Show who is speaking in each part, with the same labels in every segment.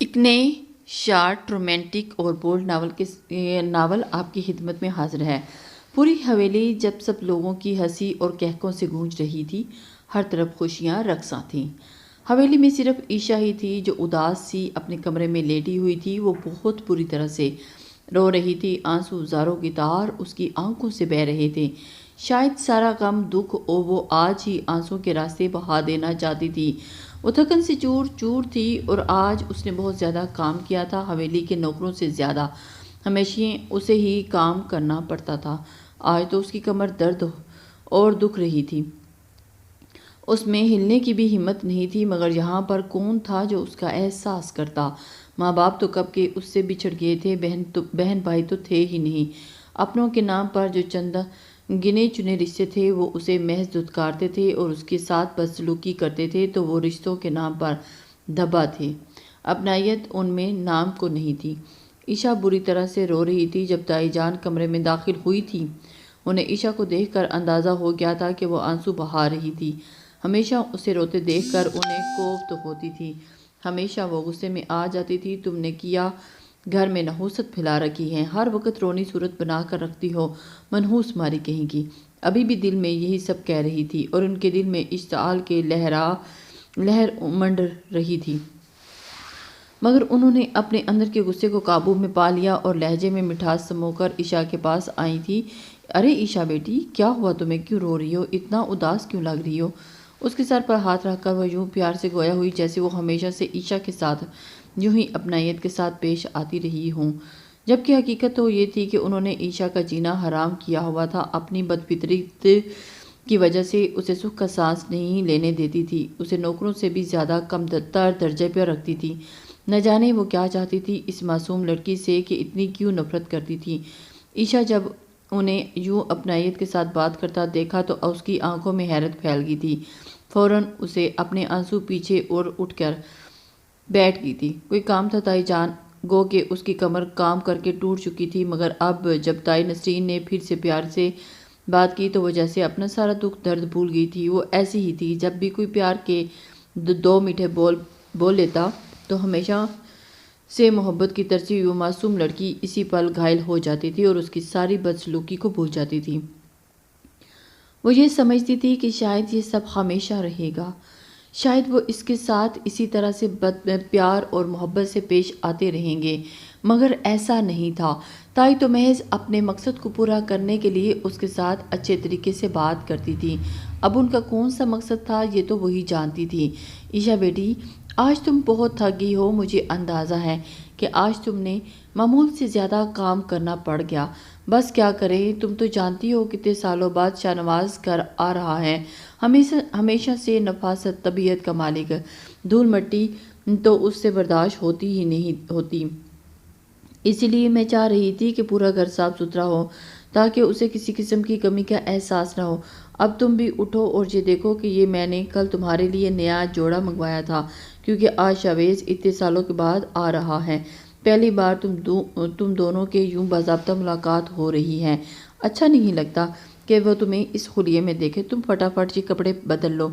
Speaker 1: ایک نئے short romantic اور بولڈ ناول آپ کی خدمت میں حاضر ہے۔ پوری حویلی جب سب لوگوں کی ہنسی اور کہکوں سے گونج رہی تھی، ہر طرف خوشیاں رقصاں تھیں۔ حویلی میں صرف عائشہ ہی تھی جو اداس سی اپنے کمرے میں لیٹی ہوئی تھی۔ وہ بہت بری طرح سے رو رہی تھی، آنسو زاروں کی طار اس کی آنکھوں سے بہہ رہے تھے۔ شاید سارا غم دکھ وہ آج ہی آنسو کے راستے بہا دینا چاہتی تھی۔ وہ تھکن سے چور چور تھی اور آج اس نے بہت زیادہ کام کیا تھا، حویلی کے نوکروں سے زیادہ۔ ہمیشہ اسے ہی کام کرنا پڑتا تھا۔ آج تو اس کی کمر درد اور دکھ رہی تھی۔ اس میں ہلنے کی بھی ہمت نہیں تھی، مگر یہاں پر کون تھا جو اس کا احساس کرتا؟ ماں باپ تو کب کے اس سے بچھڑ گئے تھے، بہن بھائی تو تھے ہی نہیں۔ اپنوں کے نام پر جو چند گنے چنے رشتے تھے وہ اسے محض دھتکارتے تھے اور اس کے ساتھ بدسلوکی کرتے تھے، تو وہ رشتوں کے نام پر دھبا تھے، اپنائیت ان میں نام کو نہیں تھی۔ عائشہ بری طرح سے رو رہی تھی۔ جب تائی جان کمرے میں داخل ہوئی تھی، انہیں عائشہ کو دیکھ کر اندازہ ہو گیا تھا کہ وہ آنسو بہا رہی تھی۔ ہمیشہ اسے روتے دیکھ کر انہیں کوفت ہوتی تھی، ہمیشہ وہ غصے میں آ جاتی تھی۔ تم نے کیا گھر میں نحوست پھیلا رکھی ہے، ہر وقت رونی صورت بنا کر رکھتی ہو، منحوس ماری کہیں گی۔ ابھی بھی دل میں یہی سب کہہ رہی تھی اور ان کے دل میں اشتعال کے لہر منڈ رہی تھی، مگر انہوں نے اپنے اندر کے غصے کو قابو میں پا لیا اور لہجے میں مٹھاس سمو کر عائشہ کے پاس آئی تھی۔ ارے عائشہ بیٹی، کیا ہوا تمہیں؟ کیوں رو رہی ہو؟ اتنا اداس کیوں لگ رہی ہو؟ اس کے سر پر ہاتھ رکھ کر وہ یوں پیار سے گویا ہوئی جیسے وہ ہمیشہ سے عائشہ کے ساتھ یوں ہی اپنائیت کے ساتھ پیش آتی رہی ہوں، جبکہ حقیقت تو یہ تھی کہ انہوں نے عائشہ کا جینا حرام کیا ہوا تھا۔ اپنی بدفطرت کی وجہ سے اسے سکھ کا سانس نہیں لینے دیتی تھی، اسے نوکروں سے بھی زیادہ کم تر درجے پر رکھتی تھی۔ نہ جانے وہ کیا چاہتی تھی اس معصوم لڑکی سے کہ اتنی کیوں نفرت کرتی تھی۔ عائشہ جب انہیں یوں اپنائیت کے ساتھ بات کرتا دیکھا تو اس کی آنکھوں میں حیرت پھیل گئی تھی۔ فوراً اسے اپنے آنسو پیچھے اور اٹھ کر بیٹھ گئی تھی۔ کوئی کام تھا تائی جان؟ گو کہ اس کی کمر کام کر کے ٹوٹ چکی تھی، مگر اب جب تائی نسرین نے پھر سے پیار سے بات کی تو وہ جیسے اپنا سارا دکھ درد بھول گئی تھی۔ وہ ایسی ہی تھی، جب بھی کوئی پیار کے دو میٹھے بول لیتا تو ہمیشہ سے محبت کی ترسی ہوئی وہ معصوم لڑکی اسی پل گھائل ہو جاتی تھی اور اس کی ساری بدسلوکی کو بھول جاتی تھی۔ وہ یہ سمجھتی تھی کہ شاید یہ سب ہمیشہ رہے گا، شاید وہ اس کے ساتھ اسی طرح سے پیار اور محبت سے پیش آتے رہیں گے، مگر ایسا نہیں تھا۔ تائی تو محض اپنے مقصد کو پورا کرنے کے لیے اس کے ساتھ اچھے طریقے سے بات کرتی تھی۔ اب ان کا کون سا مقصد تھا یہ تو وہی جانتی تھی۔ عائشہ بیٹی، آج تم بہت تھک گئی ہو، مجھے اندازہ ہے کہ آج تم نے معمول سے زیادہ کام کرنا پڑ گیا۔ بس کیا کریں، تم تو جانتی ہو کتنے سالوں بعد شاہ نواز گھر آ رہا ہے، ہمیشہ سے نفاست طبیعت کا مالک، دھول مٹی تو اس سے برداشت ہوتی ہی نہیں ہوتی۔ اسی لیے میں چاہ رہی تھی کہ پورا گھر صاف ستھرا ہو تاکہ اسے کسی قسم کی کمی کا احساس نہ ہو۔ اب تم بھی اٹھو اور یہ دیکھو کہ یہ میں نے کل تمہارے لیے نیا جوڑا منگوایا تھا، کیونکہ آج شاویز اتنے سالوں کے بعد آ رہا ہے۔ پہلی بار تم دونوں کے یوں باضابطہ ملاقات ہو رہی ہے۔ اچھا نہیں لگتا کہ وہ تمہیں اس خلیے میں دیکھے، تم فٹافٹ یہ کپڑے بدل لو۔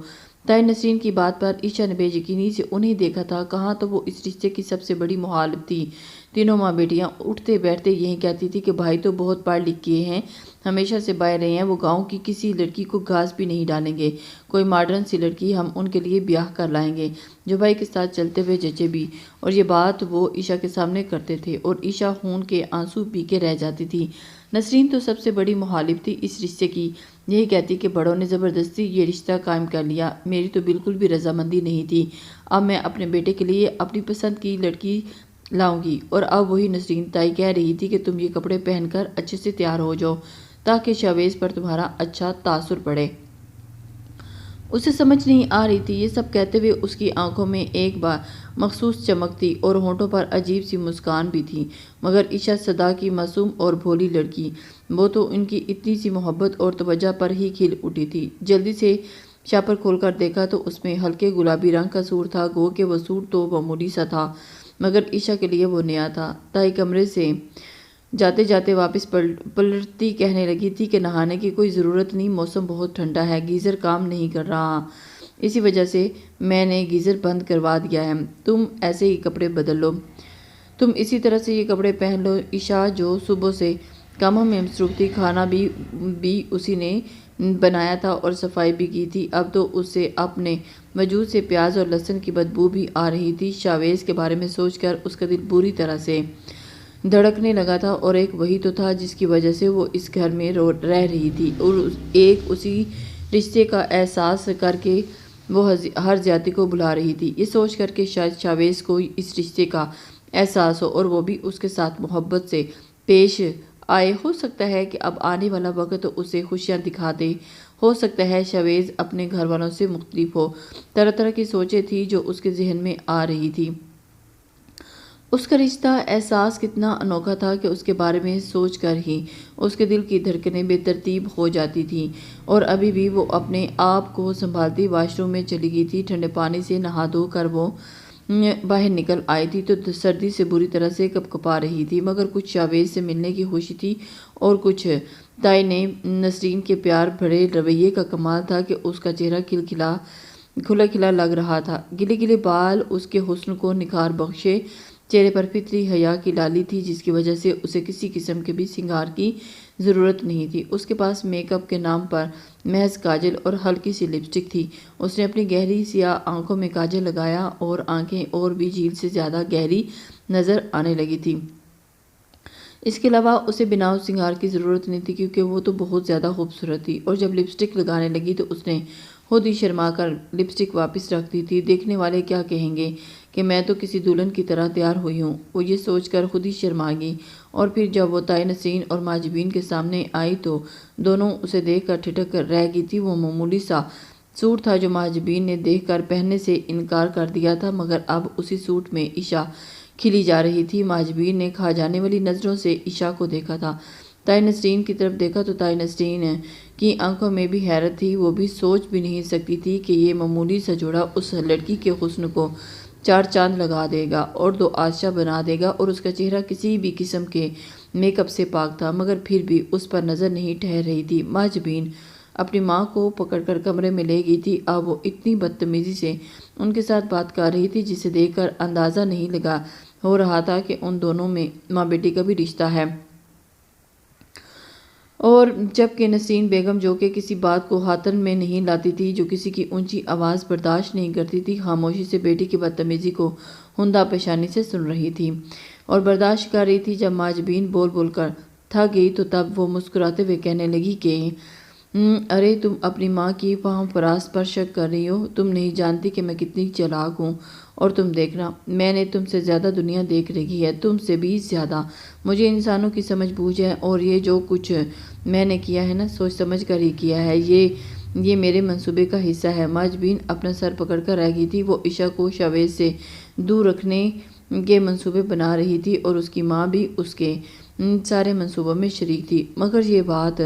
Speaker 1: تائی نسرین کی بات پر عائشہ نے بے یقینی سے انہیں دیکھا تھا۔ کہاں تو وہ اس رشتے کی سب سے بڑی مخالف تھی۔ تینوں ماں بیٹیاں اٹھتے بیٹھتے یہی کہتی تھی کہ بھائی تو بہت پڑھ لکھ کے ہیں، ہمیشہ سے باہر رہے ہیں، وہ گاؤں کی کسی لڑکی کو گھاس بھی نہیں ڈالیں گے، کوئی ماڈرن سی لڑکی ہم ان کے لیے بیاہ کر لائیں گے جو بھائی کے ساتھ چلتے ہوئے جچے بھی۔ اور یہ بات وہ عائشہ کے سامنے کرتے تھے اور عائشہ خون کے آنسو پی کے رہ جاتی تھی۔ نسرین تو سب سے بڑی مخالف تھی اس رشتے کی، یہی کہتی کہ بڑوں نے زبردستی یہ رشتہ قائم کر لیا، میری تو بالکل بھی رضامندی نہیں تھی۔ اب میں اپنے بیٹے کے لیے اپنی پسند کی لڑکی لاؤں گی۔ اور اب وہی نسرین تائی کہہ رہی تھی کہ تم یہ کپڑے پہن کر اچھے سے تیار ہو جاؤ تاکہ شاویز پر تمہارا اچھا تاثر پڑے۔ اسے سمجھ نہیں آ رہی تھی۔ یہ سب کہتے ہوئے اس کی آنکھوں میں ایک مخصوص چمک تھی اور ہونٹوں پر عجیب سی مسکان بھی تھی، مگر عائشہ صدا کی معصوم اور بھولی لڑکی، وہ تو ان کی اتنی سی محبت اور توجہ پر ہی کھل اٹھی تھی۔ جلدی سے شاپر کھول کر دیکھا تو اس میں ہلکے گلابی رنگ کا سوٹ تھا، گو کہ وہ سوٹ تو معمولی سا تھا مگر عائشہ کے لیے وہ نیا تھا۔ تائی کمرے سے جاتے جاتے واپس پلٹتی کہنے لگی تھی کہ نہانے کی کوئی ضرورت نہیں، موسم بہت ٹھنڈا ہے، گیزر کام نہیں کر رہا۔ اسی وجہ سے میں نے گیزر بند کروا دیا ہے، تم ایسے ہی کپڑے بدل لو، تم اسی طرح سے یہ کپڑے پہن لو۔ عشاء جو صبح سے کاموں میں مصروف تھی، کھانا بھی اسی نے بنایا تھا اور صفائی بھی کی تھی، اب تو اس سے اپنے وجود سے پیاز اور لہسن کی بدبو بھی آ رہی تھی۔ شاویز کے بارے میں سوچ کر اس کا دل بری طرح سے دھڑکنے لگا تھا، اور ایک وہی تو تھا جس کی وجہ سے وہ اس گھر میں رہ رہی تھی، اور ایک اسی رشتے کا احساس کر کے وہ ہر زیادتی کو بھلا رہی تھی۔ یہ سوچ کر کہ شاید شاویز کو اس رشتے کا احساس ہو اور وہ بھی اس کے ساتھ محبت سے پیش آئے، ہو سکتا ہے کہ اب آنے والا وقت اسے خوشیاں دکھا دے، ہو سکتا ہے شاویز اپنے گھر والوں سے مختلف ہو۔ طرح طرح کی سوچیں تھیں جو اس کے ذہن میں آ رہی تھی۔ اس کا رشتہ احساس کتنا انوکھا تھا کہ اس کے بارے میں سوچ کر ہی اس کے دل کی دھڑکنیں بے ترتیب ہو جاتی تھیں، اور ابھی بھی وہ اپنے آپ کو سنبھالتی واش روم میں چلی گئی تھی۔ ٹھنڈے پانی سے نہا دھو کر وہ باہر نکل آئی تھی تو سردی سے بری طرح سے کپکپا رہی تھی، مگر کچھ شاویز سے ملنے کی خوشی تھی اور کچھ تائی نسرین کے پیار بھرے رویے کا کمال تھا کہ اس کا چہرہ کھلا کھلا لگ رہا تھا۔ گلے گلے بال اس کے حسن کو نکھار بخشے، چہرے پر فطری حیا کی لالی تھی جس کی وجہ سے اسے کسی قسم کے بھی سنگار کی ضرورت نہیں تھی۔ اس کے پاس میک اپ کے نام پر محض کاجل اور ہلکی سی لپسٹک تھی۔ اس نے اپنی گہری سیاہ آنکھوں میں کاجل لگایا اور آنکھیں اور بھی جھیل سے زیادہ گہری نظر آنے لگی تھی۔ اس کے علاوہ اسے بناؤ سنگار کی ضرورت نہیں تھی کیونکہ وہ تو بہت زیادہ خوبصورت تھی، اور جب لپسٹک لگانے لگی تو اس نے خود ہی شرما کر لپسٹک واپس رکھ دی تھی۔ دیکھنے والے کیا کہیں گے کہ میں تو کسی دلہن کی طرح تیار ہوئی ہوں، وہ یہ سوچ کر خود ہی شرما گئی، اور پھر جب وہ تائی نسرین اور ماجبین کے سامنے آئی تو دونوں اسے دیکھ کر ٹھٹک کر رہ گئی تھی۔ وہ معمولی سا سوٹ تھا جو ماجبین نے دیکھ کر پہننے سے انکار کر دیا تھا، مگر اب اسی سوٹ میں عشاء کھلی جا رہی تھی۔ ماجبین نے کھا جانے والی نظروں سے عشاء کو دیکھا تھا، تائی نسرین کی طرف دیکھا تو تائی نسرین کی آنکھوں میں بھی حیرت تھی۔ وہ بھی سوچ بھی نہیں سکتی تھی کہ یہ معمولی سا جوڑا اس لڑکی کے حسن کو چار چاند لگا دے گا اور دو آتشاں بنا دے گا، اور اس کا چہرہ کسی بھی قسم کے میک اپ سے پاک تھا، مگر پھر بھی اس پر نظر نہیں ٹھہر رہی تھی۔ ماجبین اپنی ماں کو پکڑ کر کمرے میں لے گئی تھی۔ اب وہ اتنی بدتمیزی سے ان کے ساتھ بات کر رہی تھی جسے دیکھ کر اندازہ نہیں ہو رہا تھا کہ ان دونوں میں ماں بیٹی کا بھی رشتہ ہے، اور جبکہ نسرین بیگم جو کہ کسی بات کو ہاتھن میں نہیں لاتی تھی، جو کسی کی اونچی آواز برداشت نہیں کرتی تھی، خاموشی سے بیٹی کی بدتمیزی کو ہندا پیشانی سے سن رہی تھی اور برداشت کر رہی تھی۔ جب ماجبین بول بول کر تھک گئی تو تب وہ مسکراتے ہوئے کہنے لگی کہ ارے تم اپنی ماں کی فہم فراست پر شک کر رہی ہو، تم نہیں جانتی کہ میں کتنی چالاک ہوں، اور تم دیکھنا میں نے تم سے زیادہ دنیا دیکھ رکھی ہے، تم سے بھی زیادہ مجھے انسانوں کی سمجھ بوجھ ہے، اور یہ جو کچھ میں نے کیا ہے نا، سوچ سمجھ کر ہی کیا ہے، یہ میرے منصوبے کا حصہ ہے۔ ماجبین اپنا سر پکڑ کر رہ گئی تھی۔ وہ عشاء کو شاویز سے دور رکھنے کے منصوبے بنا رہی تھی اور اس کی ماں بھی اس کے سارے منصوبوں میں شریک تھی، مگر یہ بات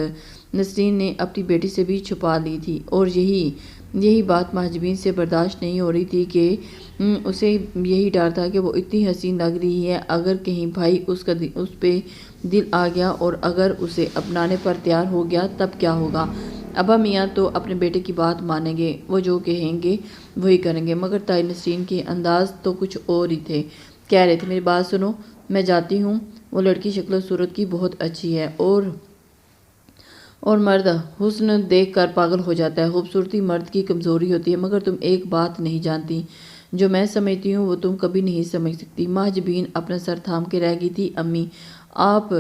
Speaker 1: نسرین نے اپنی بیٹی سے بھی چھپا لی تھی، اور یہی بات ماجبین سے برداشت نہیں ہو رہی تھی کہ اسے یہی ڈر تھا کہ وہ اتنی حسین لگ رہی ہے، اگر کہیں بھائی اس پہ دل آ گیا اور اگر اسے اپنانے پر تیار ہو گیا تب کیا ہوگا۔ ابا میاں تو اپنے بیٹے کی بات مانیں گے، وہ جو کہیں گے وہی کریں گے، مگر تائی نسرین کے انداز تو کچھ اور ہی تھے۔ کہہ رہے تھے میری بات سنو، میں جاتی ہوں، وہ لڑکی شکل و صورت کی بہت اچھی ہے اور مرد حسن دیکھ کر پاگل ہو جاتا ہے، خوبصورتی مرد کی کمزوری ہوتی ہے، مگر تم ایک بات نہیں جانتی، جو میں سمجھتی ہوں وہ تم کبھی نہیں سمجھ سکتی۔ ماجبین اپنا سر تھام کے رہ گئی تھی۔ امی آپ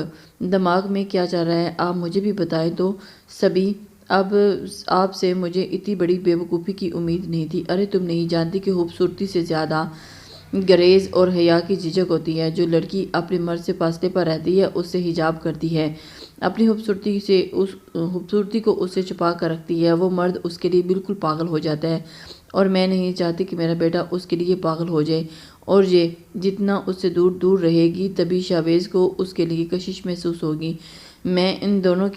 Speaker 1: دماغ میں کیا چل رہا ہے، آپ مجھے بھی بتائیں تو سبھی، اب آپ سے مجھے اتنی بڑی بے وقوفی کی امید نہیں تھی۔ ارے تم نہیں جانتی کہ خوبصورتی سے زیادہ گریز اور حیا کی جھجک ہوتی ہے۔ جو لڑکی اپنے مرد سے فاصلے پر رہتی ہے اس سے حجاب کرتی ہے، اپنی خوبصورتی کو اس سے چھپا کر رکھتی ہے، وہ مرد اس کے لیے بالکل پاگل ہو جاتا ہے، اور میں نہیں چاہتی کہ میرا بیٹا اس کے لیے پاگل ہو جائے، اور یہ جتنا اس سے دور دور رہے گی طبی شاویز کو اس کے لیے کشش محسوس ہوگی۔ میں ان دونوں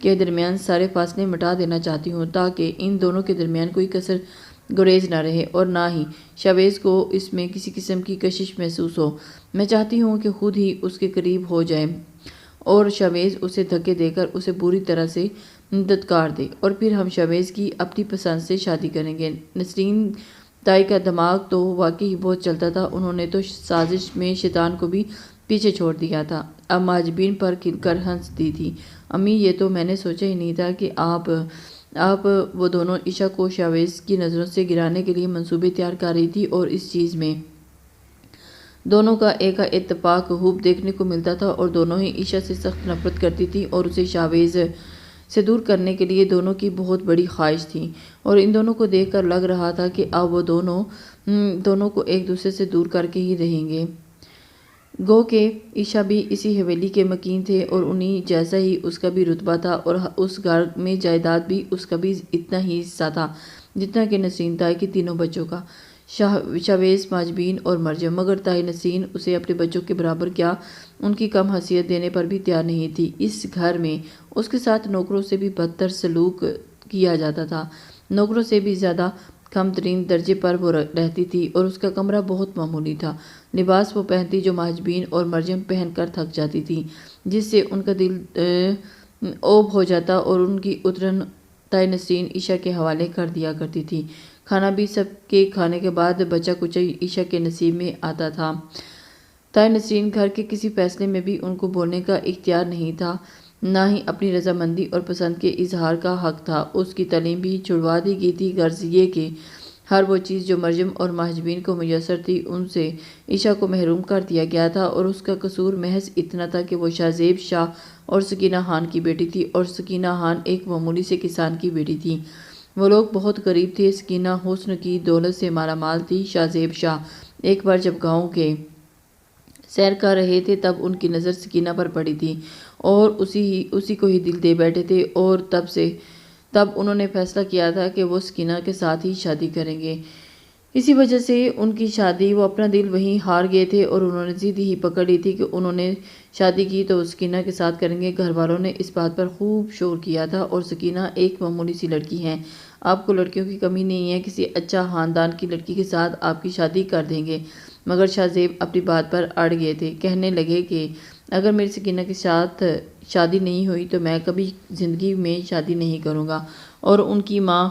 Speaker 1: کے درمیان سارے فاصلے مٹا دینا چاہتی ہوں تاکہ ان دونوں کے درمیان کوئی کسر گریز نہ رہے، اور نہ ہی شاویز کو اس میں کسی قسم کی کشش محسوس ہو۔ میں چاہتی ہوں کہ خود ہی اس کے قریب ہو جائے اور شاویز اسے دھکے دے کر اسے بری طرح سے دتکار دے اور پھر ہم شاویز کی اپنی پسند سے شادی کریں گے۔ نسرین تائی کا دماغ تو واقعی بہت چلتا تھا، انہوں نے تو سازش میں شیطان کو بھی پیچھے چھوڑ دیا تھا۔ اب مہاجبین پر کھل کر ہنس دی تھی۔ امی، یہ تو میں نے سوچا ہی نہیں تھا کہ آپ وہ دونوں عشا کو شاویز کی نظروں سے گرانے کے لیے منصوبے تیار کر رہی تھی، اور اس چیز میں دونوں کا ایک اتفاق خوب دیکھنے کو ملتا تھا، اور دونوں ہی عشا سے سخت نفرت کرتی تھی اور اسے شاویز سے دور کرنے کے لیے دونوں کی بہت بڑی خواہش تھی، اور ان دونوں کو دیکھ کر لگ رہا تھا کہ اب وہ دونوں کو ایک دوسرے سے دور کر کے ہی رہیں گے۔ گو کہ عشا بھی اسی حویلی کے مکین تھے، اور انہی جیسا ہی اس کا بھی رتبہ تھا، اور اس گھر میں جائیداد بھی اس کا بھی اتنا ہی حصہ تھا جتنا کہ نسرین تائی کے تینوں بچوں کا، شاویز، مہاجبین اور مریم۔ مگر تائی نسرین اسے اپنے بچوں کے برابر کیا، ان کی کم حیثیت دینے پر بھی تیار نہیں تھی۔ اس گھر میں اس کے ساتھ نوکروں سے بھی بدتر سلوک کیا جاتا تھا، نوکروں سے بھی زیادہ کم ترین درجے پر وہ رہتی تھی، اور اس کا کمرہ بہت معمولی تھا۔ لباس وہ پہنتی جو مہاجبین اور مریم پہن کر تھک جاتی تھی، جس سے ان کا دل اوب ہو جاتا، اور ان کی اترن تائی نسرین عشا کے حوالے کر دیا کرتی تھی۔ کھانا بھی سب کے کھانے کے بعد بچا کچا عشا کے نصیب میں آتا تھا۔ تائی نسرین گھر کے کسی فیصلے میں بھی ان کو بولنے کا اختیار نہیں تھا، نہ ہی اپنی رضامندی اور پسند کے اظہار کا حق تھا۔ اس کی تعلیم بھی چھڑوا دی گئی تھی، غرض یہ کہ ہر وہ چیز جو مریم اور مہاجبین کو میسر تھی، ان سے عشا کو محروم کر دیا گیا تھا، اور اس کا قصور محض اتنا تھا کہ وہ شاہزیب شاہ اور سکینہ خان کی بیٹی تھی، اور سکینہ خان ایک معمولی سے کسان کی بیٹی تھی۔ وہ لوگ بہت غریب تھے، سکینہ حسن کی دولت سے مالا مال تھی۔ شاہزیب شاہ ایک بار جب گاؤں کے سیر کر رہے تھے، تب ان کی نظر سکینہ پر پڑی تھی، اور اسی کو ہی دل دے بیٹھے تھے، اور تب انہوں نے فیصلہ کیا تھا کہ وہ سکینہ کے ساتھ ہی شادی کریں گے۔ اسی وجہ سے ان کی شادی، وہ اپنا دل وہیں ہار گئے تھے، اور انہوں نے ضد ہی پکڑ لی تھی کہ انہوں نے شادی کی تو سکینہ کے ساتھ کریں گے۔ گھر والوں نے اس بات پر خوب شور کیا تھا، اور سکینہ ایک معمولی سی لڑکی ہے، آپ کو لڑکیوں کی کمی نہیں ہے، کسی اچھا خاندان کی لڑکی کے ساتھ آپ کی شادی کر دیں گے۔ مگر شاہزیب اپنی بات پر اڑ گئے تھے، کہنے لگے کہ اگر میری سکینہ کے ساتھ شادی نہیں ہوئی تو میں کبھی زندگی میں شادی نہیں کروں گا، اور ان کی ماں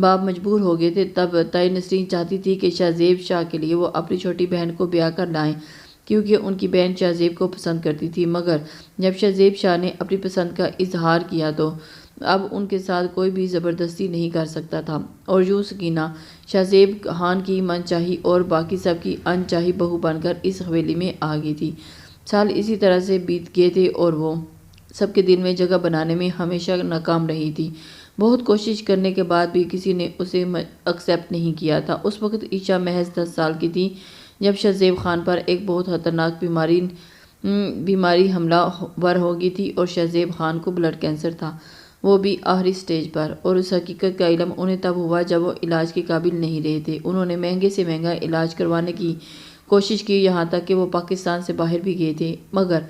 Speaker 1: باپ مجبور ہو گئے تھے۔ تب تائی نسرین چاہتی تھی کہ شاہزیب شاہ کے لیے وہ اپنی چھوٹی بہن کو بیاہ کر لائیں، کیونکہ ان کی بہن شاہزیب کو پسند کرتی تھی۔ مگر جب شاہزیب شاہ نے اپنی پسند کا اظہار کیا تو اب ان کے ساتھ کوئی بھی زبردستی نہیں کر سکتا تھا، اور یوں سکینہ شاہزیب خان کی من چاہی اور باقی سب کی ان چاہی بہو بن کر اس حویلی میں آ گئی تھی۔ سال اسی طرح سے بیت گئے تھے، اور وہ سب کے دل میں جگہ بنانے میں ہمیشہ ناکام رہی تھی۔ بہت کوشش کرنے کے بعد بھی کسی نے اسے ایکسپٹ نہیں کیا تھا۔ اس وقت عشا محض 10 سال کی تھی جب شاہزیب خان پر ایک بہت خطرناک بیماری حملہ ور ہو گئی تھی، اور شاہزیب خان کو بلڈ کینسر تھا، وہ بھی آخری سٹیج پر، اور اس حقیقت کا علم انہیں تب ہوا جب وہ علاج کے قابل نہیں رہے تھے۔ انہوں نے مہنگے سے مہنگا علاج کروانے کی کوشش کی، یہاں تک کہ وہ پاکستان سے باہر بھی گئے تھے، مگر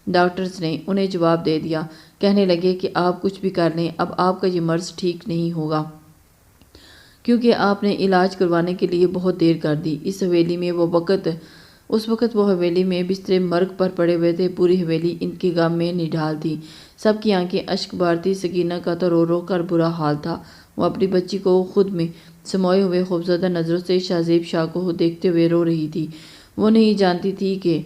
Speaker 1: ڈاکٹرز نے انہیں جواب دے دیا، کہنے لگے کہ آپ کچھ بھی کر لیں، اب آپ کا یہ مرض ٹھیک نہیں ہوگا، کیونکہ آپ نے علاج کروانے کے لیے بہت دیر کر دی۔ اس وقت وہ حویلی میں بستر مرگ پر پڑے ہوئے تھے، پوری حویلی ان کے غم میں نڈھال تھی، سب کی آنکھیں اشک بارتی۔ سکینہ کا تو رو رو کر برا حال تھا، وہ اپنی بچی کو خود میں سموئے ہوئے خوفزدہ نظروں سے شاہزیب شاہ کو دیکھتے ہوئے رو رہی تھی۔ وہ نہیں جانتی تھی کہ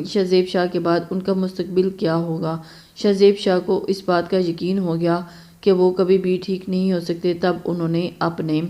Speaker 1: شاہزیب شاہ کے بعد ان کا مستقبل کیا ہوگا۔ شاہزیب شاہ کو اس بات کا یقین ہو گیا کہ وہ کبھی بھی ٹھیک نہیں ہو سکتے۔ تب انہوں نے اپنے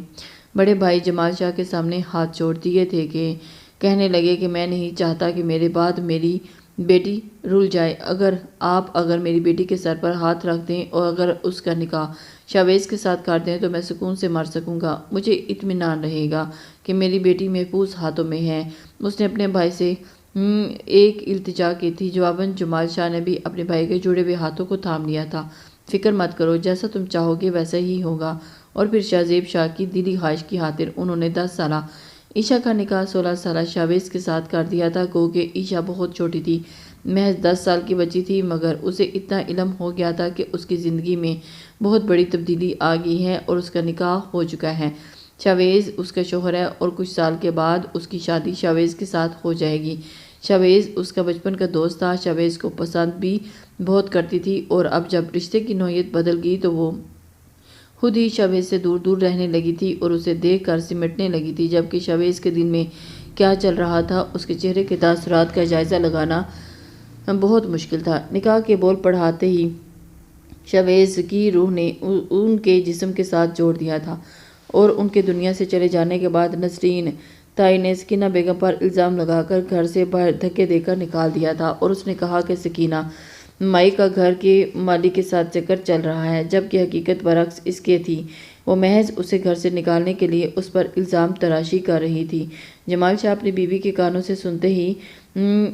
Speaker 1: بڑے بھائی جمال شاہ کے سامنے ہاتھ جوڑ دیے تھے کہ کہنے لگے کہ میں نہیں چاہتا کہ میرے بعد میری بیٹی رل جائے، اگر میری بیٹی کے سر پر ہاتھ رکھ دیں اور اگر اس کا نکاح شاویز کے ساتھ کر دیں تو میں سکون سے مر سکوں گا، مجھے اطمینان رہے گا کہ میری بیٹی محفوظ ہاتھوں میں ہے۔ اس نے اپنے بھائی سے ایک التجا کی تھی، جواباً جمال شاہ نے بھی اپنے بھائی کے جڑے ہوئے ہاتھوں کو تھام لیا تھا۔ فکر مت کرو، جیسا تم چاہو گے ویسا ہی ہوگا۔ اور پھر شاہزیب شاہ کی دلی خواہش کی خاطر انہوں نے 10 سالہ عشا کا نکاح 16 سالہ شاویز کے ساتھ کر دیا تھا۔ گو کہ عشا بہت چھوٹی تھی، محض 10 سال کی بچی تھی، مگر اسے اتنا علم ہو گیا تھا کہ اس کی زندگی میں بہت بڑی تبدیلی آ گئی ہے، اور اس کا نکاح ہو چکا ہے۔ شاویز اس کا شوہر ہے، اور کچھ سال کے بعد اس کی شادی شاویز کے ساتھ ہو جائے گی۔ شاہویز اس کا بچپن کا دوست تھا، شاہویز کو پسند بھی بہت کرتی تھی، اور اب جب رشتے کی نوعیت بدل گئی تو وہ خود ہی شاہویز سے دور دور رہنے لگی تھی اور اسے دیکھ کر سمٹنے لگی تھی، جبکہ شاہویز کے دل میں کیا چل رہا تھا اس کے چہرے کے تاثرات کا جائزہ لگانا بہت مشکل تھا۔ نکاح کے بول پڑھاتے ہی شاہویز کی روح نے ان کے جسم کے ساتھ جوڑ دیا تھا، اور ان کے دنیا سے چلے جانے کے بعد نسرین تائی نے سکینہ بیگم پر الزام لگا کر گھر سے باہر دھکے دے کر نکال دیا تھا، اور اس نے کہا کہ سکینہ مائی کا گھر کے مالک کے ساتھ چکر چل رہا ہے، جبکہ حقیقت برعکس اس کے تھی۔ وہ محض اسے گھر سے نکالنے کے لیے اس پر الزام تراشی کر رہی تھی۔ جمال شاہ اپنی بیوی کے کانوں سے سنتے ہی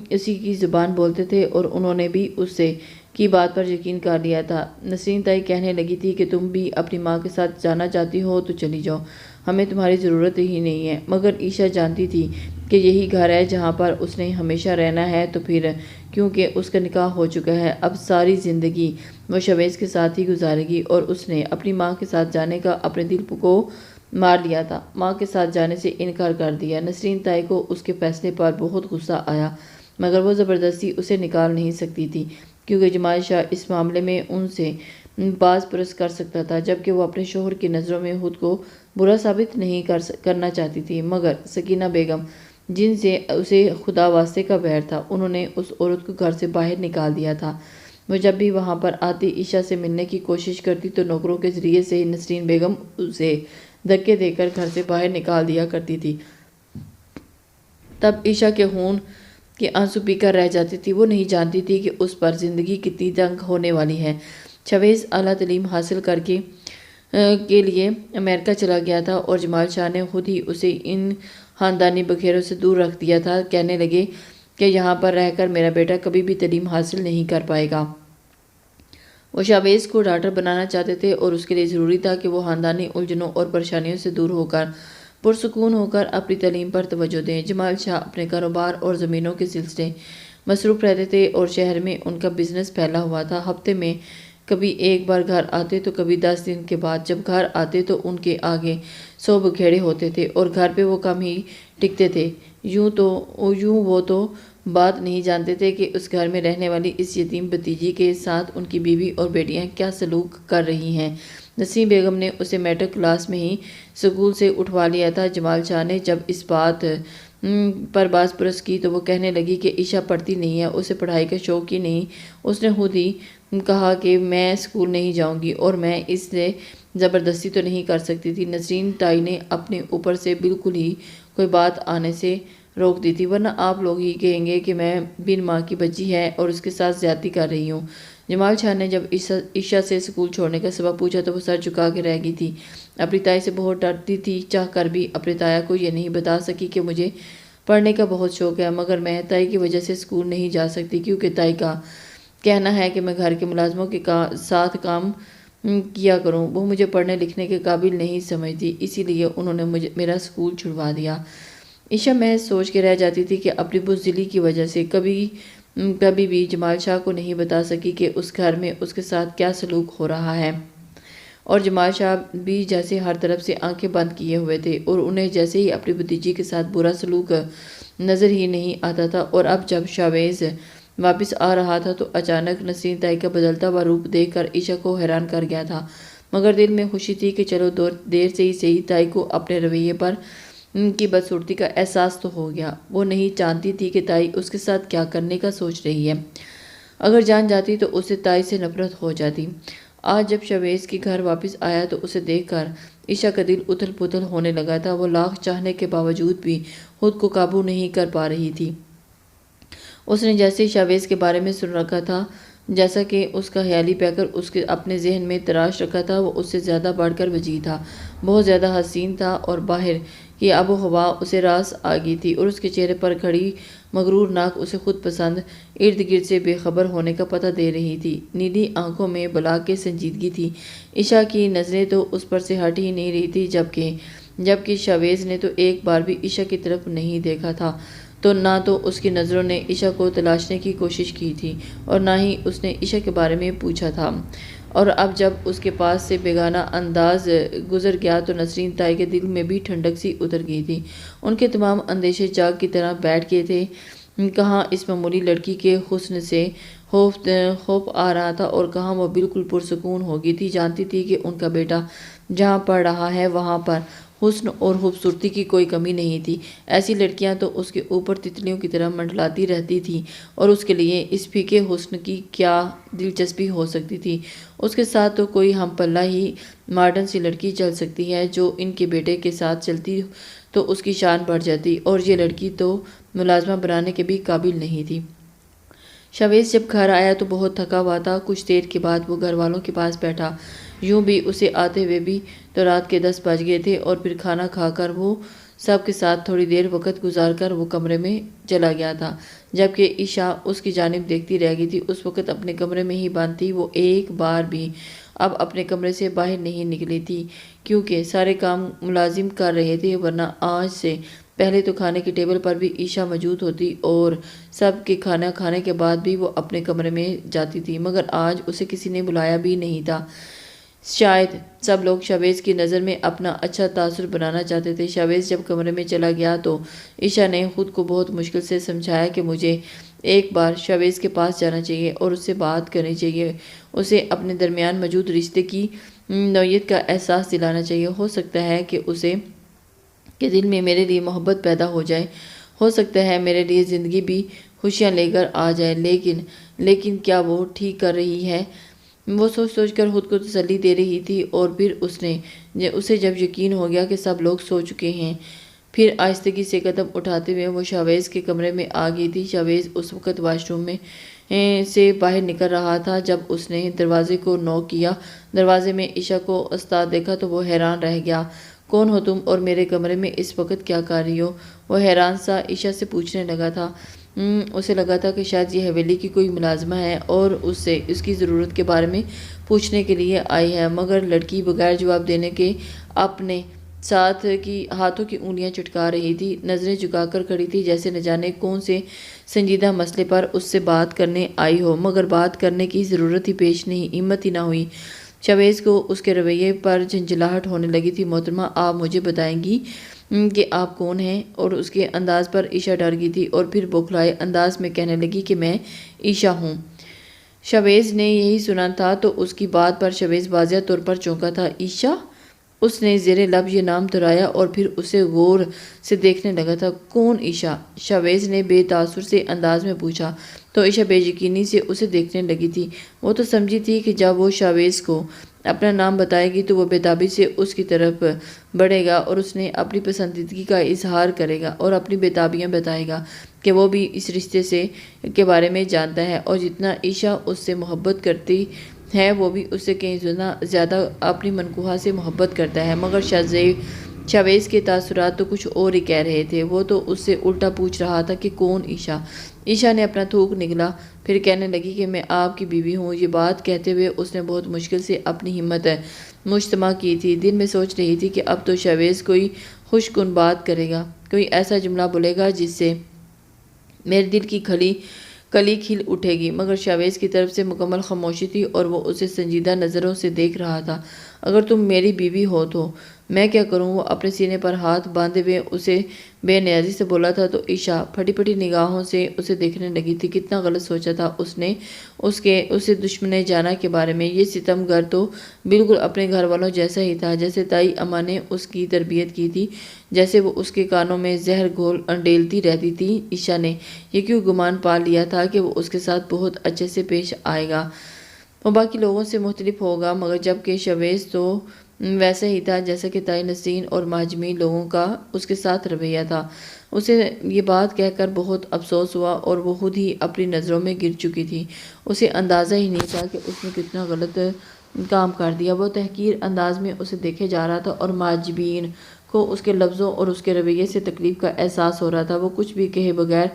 Speaker 1: اسی کی زبان بولتے تھے، اور انہوں نے بھی اس سے کی بات پر یقین کر لیا تھا۔ نسرین تائی کہنے لگی تھی کہ تم بھی اپنی ماں کے ساتھ جانا چاہتی ہو تو چلی جاؤ، ہمیں تمہاری ضرورت ہی نہیں ہے۔ مگر عائشہ جانتی تھی کہ یہی گھر ہے جہاں پر اس نے ہمیشہ رہنا ہے، تو پھر کیونکہ اس کا نکاح ہو چکا ہے، اب ساری زندگی وہ شاہویز کے ساتھ ہی گزارے گی، اور اس نے اپنی ماں کے ساتھ جانے کا اپنے دل کو مار لیا تھا، ماں کے ساتھ جانے سے انکار کر دیا۔ نسرین تائی کو اس کے فیصلے پر بہت غصہ آیا، مگر وہ زبردستی اسے نکال نہیں سکتی تھی، کیونکہ جمال شاہ اس معاملے میں ان سے باز پرس کر سکتا تھا، جبکہ وہ اپنے شوہر کی نظروں میں خود کو برا ثابت نہیں کرنا چاہتی تھی۔ مگر سکینہ بیگم جن سے اسے خدا واسطے کا ویر تھا، انہوں نے اس عورت کو گھر سے باہر نکال دیا تھا۔ وہ جب بھی وہاں پر آتی، عائشہ سے ملنے کی کوشش کرتی تو نوکروں کے ذریعے سے نسرین بیگم اسے دھکے دے کر گھر سے باہر نکال دیا کرتی تھی۔ تب عائشہ کے خون کے آنسو پی کر رہ جاتی تھی۔ وہ نہیں جانتی تھی کہ اس پر زندگی کتنی تنگ ہونے والی ہے۔ شاہویز اعلیٰ تعلیم حاصل کے لیے امریکہ چلا گیا تھا، اور جمال شاہ نے خود ہی اسے ان خاندانی بکھیروں سے دور رکھ دیا تھا۔ کہنے لگے کہ یہاں پر رہ کر میرا بیٹا کبھی بھی تعلیم حاصل نہیں کر پائے گا۔ وہ شاہویز کو ڈاکٹر بنانا چاہتے تھے، اور اس کے لیے ضروری تھا کہ وہ خاندانی الجھنوں اور پریشانیوں سے دور ہو کر پرسکون ہو کر اپنی تعلیم پر توجہ دیں۔ جمال شاہ اپنے کاروبار اور زمینوں کے سلسلے مصروف رہتے تھے، اور شہر میں ان کا بزنس پھیلا ہوا تھا۔ ہفتے میں کبھی ایک بار گھر آتے تو کبھی 10 دن کے بعد۔ جب گھر آتے تو ان کے آگے 100 بکھیڑے ہوتے تھے، اور گھر پہ وہ کم ہی ٹکتے تھے۔ یوں وہ تو بات نہیں جانتے تھے کہ اس گھر میں رہنے والی اس یتیم بھتیجی کے ساتھ ان کی بیوی اور بیٹیاں کیا سلوک کر رہی ہیں۔ نسیم بیگم نے اسے میٹرک کلاس میں ہی اسکول سے اٹھوا لیا تھا۔ جمال شاہ نے جب اس بات پر باز پرس کی تو وہ کہنے لگی کہ عائشہ پڑھتی نہیں ہے، اسے پڑھائی کا شوق ہی نہیں۔ اس نے خود ہی کہا کہ میں اسکول نہیں جاؤں گی، اور میں اس سے زبردستی تو نہیں کر سکتی تھی۔ نسرین تائی نے اپنے اوپر سے بالکل ہی کوئی بات آنے سے روک دی تھی، ورنہ آپ لوگ ہی کہیں گے کہ میں بن ماں کی بچی ہے اور اس کے ساتھ زیادتی کر رہی ہوں۔ جمال شاہ نے جب عائشہ سے اسکول چھوڑنے کا سبب پوچھا تو وہ سر جھکا کے رہ گئی تھی۔ اپنی تائی سے بہت ڈرتی تھی، چاہ کر بھی اپنی تایا کو یہ نہیں بتا سکی کہ مجھے پڑھنے کا بہت شوق ہے، مگر میں تائی کی وجہ سے اسکول نہیں جا سکتی، کیونکہ تائی کا کہنا ہے کہ میں گھر کے ملازموں کے ساتھ کام کیا کروں۔ وہ مجھے پڑھنے لکھنے کے قابل نہیں سمجھتی، اسی لیے انہوں نے میرا اسکول چھڑوا دیا۔ عائشہ محض سوچ کے رہ جاتی تھی کہ اپنی بزدلی کی وجہ سے کبھی بھی جمال شاہ کو نہیں بتا سکی کہ اس گھر میں اس کے ساتھ کیا سلوک ہو رہا ہے، اور جمال شاہ بھی جیسے ہر طرف سے آنکھیں بند کیے ہوئے تھے، اور انہیں جیسے ہی اپنی بھتیجی کے ساتھ برا سلوک نظر ہی نہیں آتا تھا۔ اور اب جب شاہویز واپس آ رہا تھا تو اچانک نسرین تائی کا بدلتا ہوا روپ دیکھ کر عائشہ کو حیران کر گیا تھا، مگر دل میں خوشی تھی کہ چلو دیر سے ہی صحیح تائی کو اپنے رویے پر کی بدصورتی کا احساس تو ہو گیا۔ وہ نہیں جانتی تھی کہ تائی اس کے ساتھ کیا کرنے کا سوچ رہی ہے، اگر جان جاتی تو اسے تائی سے نفرت ہو جاتی۔ آج جب شاہویز کے گھر واپس آیا تو اسے دیکھ کر عائشہ کا دل اتھل پتھل ہونے لگا تھا۔ وہ لاکھ چاہنے کے باوجود بھی خود کو قابو نہیں کر پا رہی تھی۔ اس نے جیسے شاہویز کے بارے میں سن رکھا تھا، جیسا کہ اس کا خیالی پیکر اس کے اپنے ذہن میں تراش رکھا تھا، وہ اس سے زیادہ بڑھ کر وسیع تھا، بہت زیادہ حسین تھا، اور باہر کی آب و ہوا اسے راس آ گئی تھی، اور اس کے چہرے پر کھڑی مغرور ناک اسے خود پسند ارد گرد سے بے خبر ہونے کا پتہ دے رہی تھی۔ نیلی آنکھوں میں بلا کے سنجیدگی تھی۔ عائشہ کی نظریں تو اس پر سے ہٹ ہی نہیں رہی تھی، جبکہ شاہویز نے تو ایک بار بھی عائشہ کی طرف نہیں دیکھا تھا، تو نہ تو اس کی نظروں نے عائشہ کو تلاشنے کی کوشش کی تھی، اور نہ ہی اس نے عائشہ کے بارے میں پوچھا تھا۔ اور اب جب اس کے پاس سے بیگانہ انداز گزر گیا تو نسرین تائی کے دل میں بھی ٹھنڈک سی اتر گئی تھی۔ ان کے تمام اندیشے جاگ کی طرح بیٹھ گئے تھے۔ کہاں اس معمولی لڑکی کے حسن سے خوف آ رہا تھا اور کہاں وہ بالکل پرسکون ہو گئی تھی۔ جانتی تھی کہ ان کا بیٹا جہاں پڑھ رہا ہے وہاں پر حسن اور خوبصورتی کی کوئی کمی نہیں تھی۔ ایسی لڑکیاں تو اس کے اوپر تتلیوں کی طرح منڈلاتی رہتی تھیں اور اس کے لیے اس پھیکے حسن کی کیا دلچسپی ہو سکتی تھی۔ اس کے ساتھ تو کوئی ہم پلہ ہی ماڈرن سی لڑکی چل سکتی ہے، جو ان کے بیٹے کے ساتھ چلتی تو اس کی شان بڑھ جاتی، اور یہ لڑکی تو ملازمہ بنانے کے بھی قابل نہیں تھی۔ شاویز جب گھر آیا تو بہت تھکا ہوا تھا۔ کچھ دیر کے بعد وہ گھر والوں کے پاس بیٹھا۔ یوں بھی اسے آتے ہوئے بھی تو رات کے 10 بج گئے تھے، اور پھر کھانا کھا کر وہ سب کے ساتھ تھوڑی دیر وقت گزار کر وہ کمرے میں چلا گیا تھا، جبکہ عشا اس کی جانب دیکھتی رہ گئی تھی۔ اس وقت اپنے کمرے میں ہی بند تھی۔ وہ ایک بار بھی اب اپنے کمرے سے باہر نہیں نکلی تھی، کیونکہ سارے کام ملازم کر رہے تھے، ورنہ آج سے پہلے تو کھانے کی ٹیبل پر بھی عشا موجود ہوتی اور سب کے کھانا کھانے کے بعد بھی وہ اپنے کمرے میں جاتی تھی، مگر آج اسے کسی نے بلایا بھی نہیں تھا۔ شاید سب لوگ شاویز کی نظر میں اپنا اچھا تاثر بنانا چاہتے تھے۔ شاویز جب کمرے میں چلا گیا تو عشا نے خود کو بہت مشکل سے سمجھایا کہ مجھے ایک بار شاویز کے پاس جانا چاہیے اور اس سے بات کرنی چاہیے، اسے اپنے درمیان موجود رشتے کی نوعیت کا احساس دلانا چاہیے۔ ہو سکتا ہے کہ اسے کہ دل میں میرے لیے محبت پیدا ہو جائے، ہو سکتا ہے میرے لیے زندگی بھی خوشیاں لے کر آ جائے، لیکن کیا وہ ٹھیک کر رہی ہے؟ وہ سوچ سوچ کر خود کو تسلی دے رہی تھی، اور پھر اسے جب یقین ہو گیا کہ سب لوگ سو چکے ہیں، پھر آہستگی سے قدم اٹھاتے ہوئے وہ شاویز کے کمرے میں آ گئی تھی۔ شاویز اس وقت واش روم میں سے باہر نکل رہا تھا جب اس نے دروازے کو نوک کیا۔ دروازے میں عشا کو استاد دیکھا تو وہ حیران رہ گیا۔ کون ہو تم اور میرے کمرے میں اس وقت کیا کر رہی ہو؟ وہ حیران سا عشا سے پوچھنے لگا تھا۔ اسے لگا تھا کہ شاید یہ حویلی کی کوئی ملازمہ ہے اور اس سے اس کی ضرورت کے بارے میں پوچھنے کے لیے آئی ہے، مگر لڑکی بغیر جواب دینے کے اپنے ساتھ کی ہاتھوں کی انگلیاں چٹکا رہی تھی، نظریں جھکا کر کھڑی تھی، جیسے نہ جانے کون سے سنجیدہ مسئلے پر اس سے بات کرنے آئی ہو، مگر بات کرنے کی ضرورت ہی پیش نہیں، ہمت ہی نہ ہوئی۔ شاویز کو اس کے رویے پر جھنجھلاہٹ ہونے لگی تھی۔ محترمہ، آپ مجھے بتائیں گی کہ آپ کون ہیں؟ اور اس کے انداز پر عشا ڈر گئی تھی اور پھر بوکھلائے انداز میں کہنے لگی کہ میں عشا ہوں۔ شاویز نے یہی سنا تھا تو اس کی بات پر شاویز واضح طور پر چونکا تھا۔ عشا؟ اس نے زیر لب یہ نام دہرایا اور پھر اسے غور سے دیکھنے لگا تھا۔ کون عشا؟ شاویز نے بے تاثر سے انداز میں پوچھا تو عشا بے یقینی سے اسے دیکھنے لگی تھی۔ وہ تو سمجھی تھی کہ جب وہ شاویز کو اپنا نام بتائے گی تو وہ بےتابی سے اس کی طرف بڑھے گا اور اس نے اپنی پسندیدگی کا اظہار کرے گا اور اپنی بےتابیاں بتائے گا کہ وہ بھی اس رشتے کے بارے میں جانتا ہے، اور جتنا عشا اس سے محبت کرتی ہے وہ بھی اس سے کہیں زیادہ اپنی منکوہہ سے محبت کرتا ہے۔ مگر شاویز کے تاثرات تو کچھ اور ہی کہہ رہے تھے۔ وہ تو اس سے الٹا پوچھ رہا تھا کہ کون عشا؟ عشا نے اپنا تھوک نگلا، پھر کہنے لگی کہ میں آپ کی بیوی ہوں۔ یہ بات کہتے ہوئے اس نے بہت مشکل سے اپنی ہمت مجتمع کی تھی۔ دل میں سوچ رہی تھی کہ اب تو شاویز کوئی خوش کن بات کرے گا، کوئی ایسا جملہ بولے گا جس سے میرے دل کی کلی کھل اٹھے گی، مگر شاویز کی طرف سے مکمل خاموشی تھی اور وہ اسے سنجیدہ نظروں سے دیکھ رہا تھا۔ اگر تم میری بیوی ہو تو میں کیا کروں؟ وہ اپنے سینے پر ہاتھ باندھے ہوئے اسے بے نیازی سے بولا تھا تو عشا پھٹی پھٹی نگاہوں سے اسے دیکھنے لگی تھی۔ کتنا غلط سوچا تھا اس نے اسے دشمن جانا کے بارے میں۔ یہ ستم گر تو بالکل اپنے گھر والوں جیسا ہی تھا، جیسے تائی اماں نے اس کی تربیت کی تھی، جیسے وہ اس کے کانوں میں زہر گھول انڈیلتی رہتی تھی۔ عشا نے یہ کیوں گمان پا لیا تھا کہ وہ اس کے ساتھ بہت اچھے سے پیش آئے گا، وہ باقی لوگوں سے مختلف ہوگا، مگر جبکہ شاویز تو ویسا ہی تھا جیسا کہ تائی نسرین اور مہاجمی لوگوں کا اس کے ساتھ رویہ تھا۔ اسے یہ بات کہہ کر بہت افسوس ہوا اور وہ خود ہی اپنی نظروں میں گر چکی تھی۔ اسے اندازہ ہی نہیں تھا کہ اس نے کتنا غلط کام کر دیا۔ وہ تحقیر انداز میں اسے دیکھے جا رہا تھا اور مہاجبین کو اس کے لفظوں اور اس کے رویے سے تکلیف کا احساس ہو رہا تھا۔ وہ کچھ بھی کہے بغیر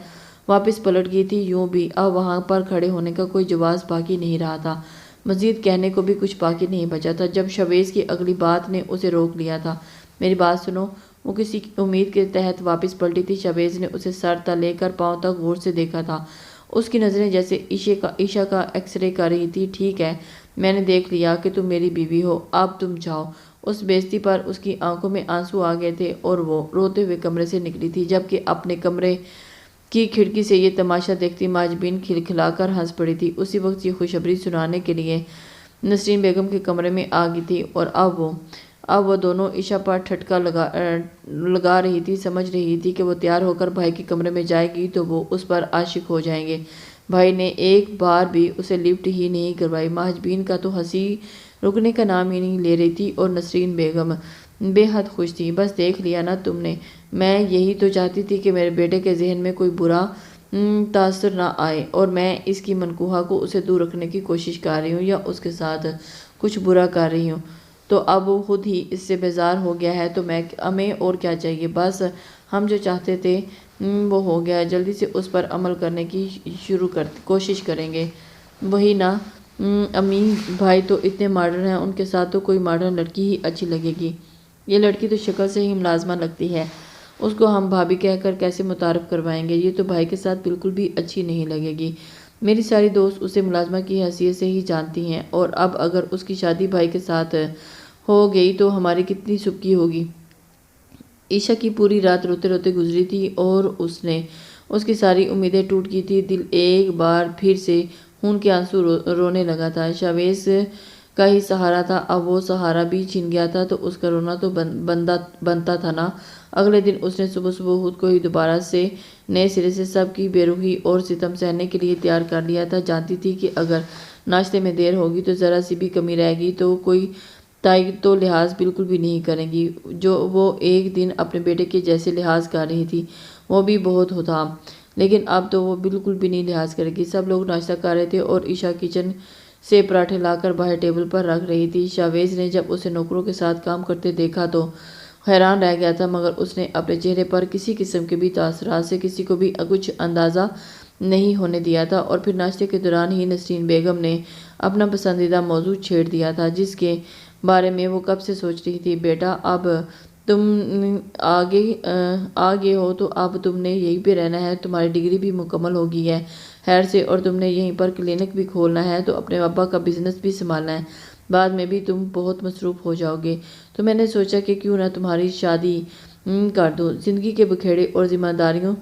Speaker 1: واپس پلٹ گئی تھی۔ یوں بھی اب وہاں پر کھڑے ہونے کا کوئی جواز باقی نہیں رہا تھا، مزید کہنے کو بھی کچھ باقی نہیں بچا تھا، جب شاویز کی اگلی بات نے اسے روک لیا تھا۔ میری بات سنو۔ وہ کسی امید کے تحت واپس پلٹی تھی۔ شاویز نے اسے سر تا لے کر پاؤں تک غور سے دیکھا تھا۔ اس کی نظریں جیسے عشا کا ایکس رے کر رہی تھی۔ ٹھیک ہے، میں نے دیکھ لیا کہ تم میری بیوی ہو، اب تم جاؤ۔ اس بے عزتی پر اس کی آنکھوں میں آنسو آ گئے تھے اور وہ روتے ہوئے کمرے سے نکلی تھی، جبکہ اپنے کمرے کی کھڑکی سے یہ تماشا دیکھتی ماجبین کھلکھلا کر ہنس پڑی تھی۔ اسی وقت یہ خوشخبری سنانے کے لیے نسرین بیگم کے کمرے میں آ گئی تھی اور اب وہ دونوں عشاء پر ٹھٹکا لگا رہی تھی۔ سمجھ رہی تھی کہ وہ تیار ہو کر بھائی کے کمرے میں جائے گی تو وہ اس پر عاشق ہو جائیں گے۔ بھائی نے ایک بار بھی اسے لفٹ ہی نہیں کروائی۔ ماجبین کا تو ہنسی رکنے کا نام ہی نہیں لے رہی تھی اور نسرین بیگم بے حد خوش تھی۔ بس دیکھ لیا نا تم نے، میں یہی تو چاہتی تھی کہ میرے بیٹے کے ذہن میں کوئی برا تاثر نہ آئے، اور میں اس کی منقوہ کو اسے دور رکھنے کی کوشش کر رہی ہوں یا اس کے ساتھ کچھ برا کر رہی ہوں، تو اب وہ خود ہی اس سے بیزار ہو گیا ہے تو ہمیں اور کیا چاہیے؟ بس ہم جو چاہتے تھے وہ ہو گیا، جلدی سے اس پر عمل کرنے کی کوشش کریں گے۔ وہی نا امی، بھائی تو اتنے ماڈرن ہیں، ان کے ساتھ تو کوئی ماڈرن لڑکی ہی اچھی لگے گی۔ یہ لڑکی تو شکل سے ہی ملازمہ لگتی ہے، اس کو ہم بھابھی کہہ کر کیسے متعارف کروائیں گے؟ یہ تو بھائی کے ساتھ بالکل بھی اچھی نہیں لگے گی۔ میری ساری دوست اسے ملازمہ کی حیثیت سے ہی جانتی ہیں، اور اب اگر اس کی شادی بھائی کے ساتھ ہو گئی تو ہماری کتنی سبکی ہوگی۔ عشاء کی پوری رات روتے روتے گزری تھی اور اس کی ساری امیدیں ٹوٹ گئی تھی۔ دل ایک بار پھر سے خون کے آنسو رونے لگا تھا۔ شاویز کا ہی سہارا تھا، اب وہ سہارا بھی چھن گیا تھا تو اس کا رونا تو بنتا تھا نا۔ اگلے دن اس نے صبح خود کو ہی دوبارہ سے نئے سرے سے سب کی بے روحی اور ستم سہنے کے لیے تیار کر لیا تھا۔ جانتی تھی کہ اگر ناشتے میں دیر ہوگی تو ذرا سی بھی کمی رہے گی تو کوئی تائی تو لحاظ بالکل بھی نہیں کرے گی، جو وہ ایک دن اپنے بیٹے کے جیسے لحاظ کر رہی تھی وہ بھی بہت تھا، لیکن اب تو وہ بالکل بھی نہیں لحاظ کرے گی۔ سب لوگ ناشتہ کر رہے تھے اور عشاء کچن سے پراٹھے لا کر باہر ٹیبل پر رکھ رہی تھی۔ شاویز نے جب اسے نوکروں کے ساتھ کام کرتے دیکھا تو حیران رہ گیا تھا، مگر اس نے اپنے چہرے پر کسی قسم کے بھی تاثرات سے کسی کو بھی کچھ اندازہ نہیں ہونے دیا تھا۔ اور پھر ناشتے کے دوران ہی نسرین بیگم نے اپنا پسندیدہ موضوع چھیڑ دیا تھا جس کے بارے میں وہ کب سے سوچ رہی تھی۔ بیٹا، اب تم آگے ہو تو اب تم نے یہیں پہ رہنا ہے، تمہاری ڈگری بھی مکمل ہو گئی ہے خیر سے، اور تم نے یہیں پر کلینک بھی کھولنا ہے تو اپنے ابا کا بزنس بھی سنبھالنا ہے، بعد میں بھی تم بہت مصروف ہو جاؤ گے، تو میں نے سوچا کہ کیوں نہ تمہاری شادی کر دوں۔ زندگی کے بکھیڑے اور ذمہ داریوں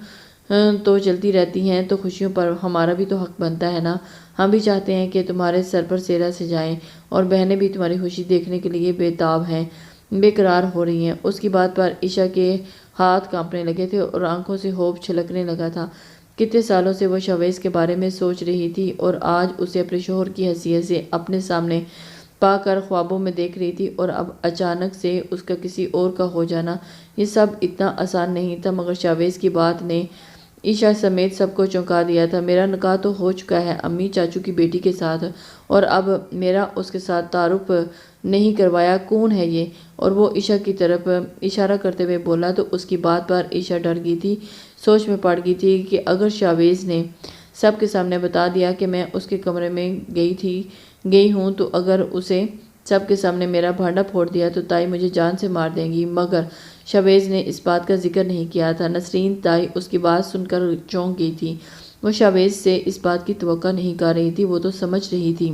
Speaker 1: تو چلتی رہتی ہیں، تو خوشیوں پر ہمارا بھی تو حق بنتا ہے نا۔ ہم بھی چاہتے ہیں کہ تمہارے سر پر سیرا سجائیں، اور بہنیں بھی تمہاری خوشی دیکھنے کے لیے بے تاب ہیں، بے قرار ہو رہی ہیں۔ اس کی بات پر عشاء کے ہاتھ کانپنے لگے تھے اور آنکھوں سے ہوب چھلکنے لگا تھا۔ کتنے سالوں سے وہ شاویز کے بارے میں سوچ رہی تھی اور آج اسے اپنے شوہر کی حیثیت سے اپنے سامنے پا کر خوابوں میں دیکھ رہی تھی، اور اب اچانک سے اس کا کسی اور کا ہو جانا، یہ سب اتنا آسان نہیں تھا۔ مگر شاویز کی بات نے عشاء سمیت سب کو چونکا دیا تھا۔ میرا نکاح تو ہو چکا ہے امی، چاچو کی بیٹی کے ساتھ، اور اب میرا اس کے ساتھ تعارف نہیں کروایا، کون ہے یہ؟ اور وہ عشاء کی طرف اشارہ کرتے ہوئے بولا تو اس کی بات پر عشاء ڈر گئی تھی، سوچ میں پڑ گئی تھی کہ اگر شاویز نے سب کے سامنے بتا دیا کہ میں اس کے کمرے میں گئی ہوں، تو اگر اسے سب کے سامنے میرا بھانڈا پھوڑ دیا تو تائی مجھے جان سے مار دیں گی۔ مگر شاویز نے اس بات کا ذکر نہیں کیا تھا۔ نسرین تائی اس کی بات سن کر چونک گئی تھی۔ وہ شاویز سے اس بات کی توقع نہیں کر رہی تھی، وہ تو سمجھ رہی تھی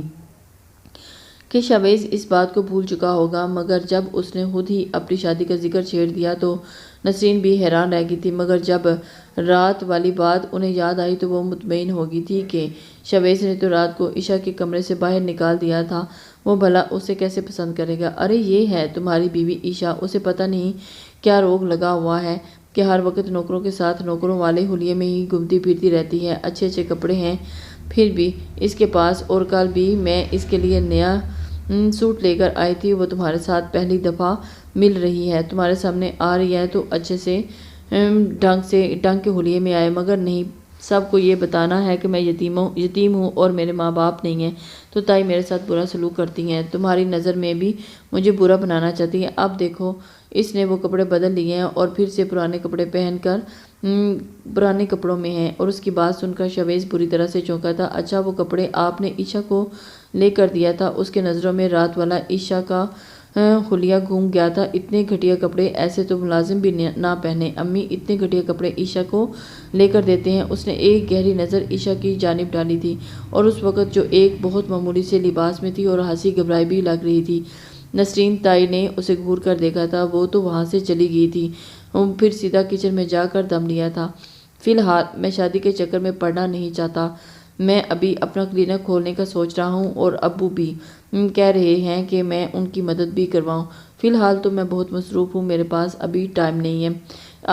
Speaker 1: کہ شاویز اس بات کو بھول چکا ہوگا، مگر جب اس نے خود ہی اپنی شادی کا ذکر چھیڑ دیا تو نسرین بھی حیران رہ گئی تھی۔ مگر جب رات والی بات انہیں یاد آئی تو وہ مطمئن ہو گئی تھی کہ شاویز نے تو رات کو عشاء کے کمرے سے باہر نکال دیا تھا، وہ بھلا اسے کیسے پسند کرے گا؟ ارے یہ ہے تمہاری بیوی عشاء، اسے پتہ نہیں کیا روگ لگا ہوا ہے کہ ہر وقت نوکروں کے ساتھ نوکروں والے حلیے میں ہی گھومتی پھرتی رہتی ہے، اچھے اچھے کپڑے ہیں پھر بھی اس کے پاس، اور کل بھی میں اس کے لیے نیا سوٹ لے کر آئی تھی، وہ تمہارے ساتھ پہلی دفعہ مل رہی ہے، تمہارے سامنے آ رہی ہے تو اچھے سے ڈنگ کے حلیے میں آئے، مگر نہیں، سب کو یہ بتانا ہے کہ میں یتیم ہوں اور میرے ماں باپ نہیں ہیں، تو تائی میرے ساتھ برا سلوک کرتی ہیں، تمہاری نظر میں بھی مجھے برا بنانا چاہتی ہیں۔ اب دیکھو اس نے وہ کپڑے بدل لیے ہیں اور پھر سے پرانے کپڑے پہن کر پرانے کپڑوں میں ہیں۔ اور اس کی بات سن کر شاویز بری طرح سے چونکا تھا۔ اچھا، وہ کپڑے آپ نے عشاء کو لے کر دیا تھا؟ اس کے نظروں میں رات والا عشاء کا حلیہ گھوم گیا تھا۔ اتنے گھٹیا کپڑے ایسے تو ملازم بھی نہ پہنے، امی اتنے گھٹیا کپڑے عشاء کو لے کر دیتے ہیں؟ اس نے ایک گہری نظر عشاء کی جانب ڈالی تھی، اور اس وقت جو ایک بہت معمولی سے لباس میں تھی اور ہنسی گھبرائی بھی لگ رہی تھی۔ نسرین تائی نے اسے گھور کر دیکھا تھا، وہ تو وہاں سے چلی گئی تھی، پھر سیدھا کچن میں جا کر دم لیا تھا، فی الحال میں شادی کے چکر میں پڑنا نہیں چاہتا۔ میں ابھی اپنا کلینک کھولنے کا سوچ رہا ہوں اور ابو بھی کہہ رہے ہیں کہ میں ان کی مدد بھی کرواؤں۔ فی الحال تو میں بہت مصروف ہوں، میرے پاس ابھی ٹائم نہیں ہے۔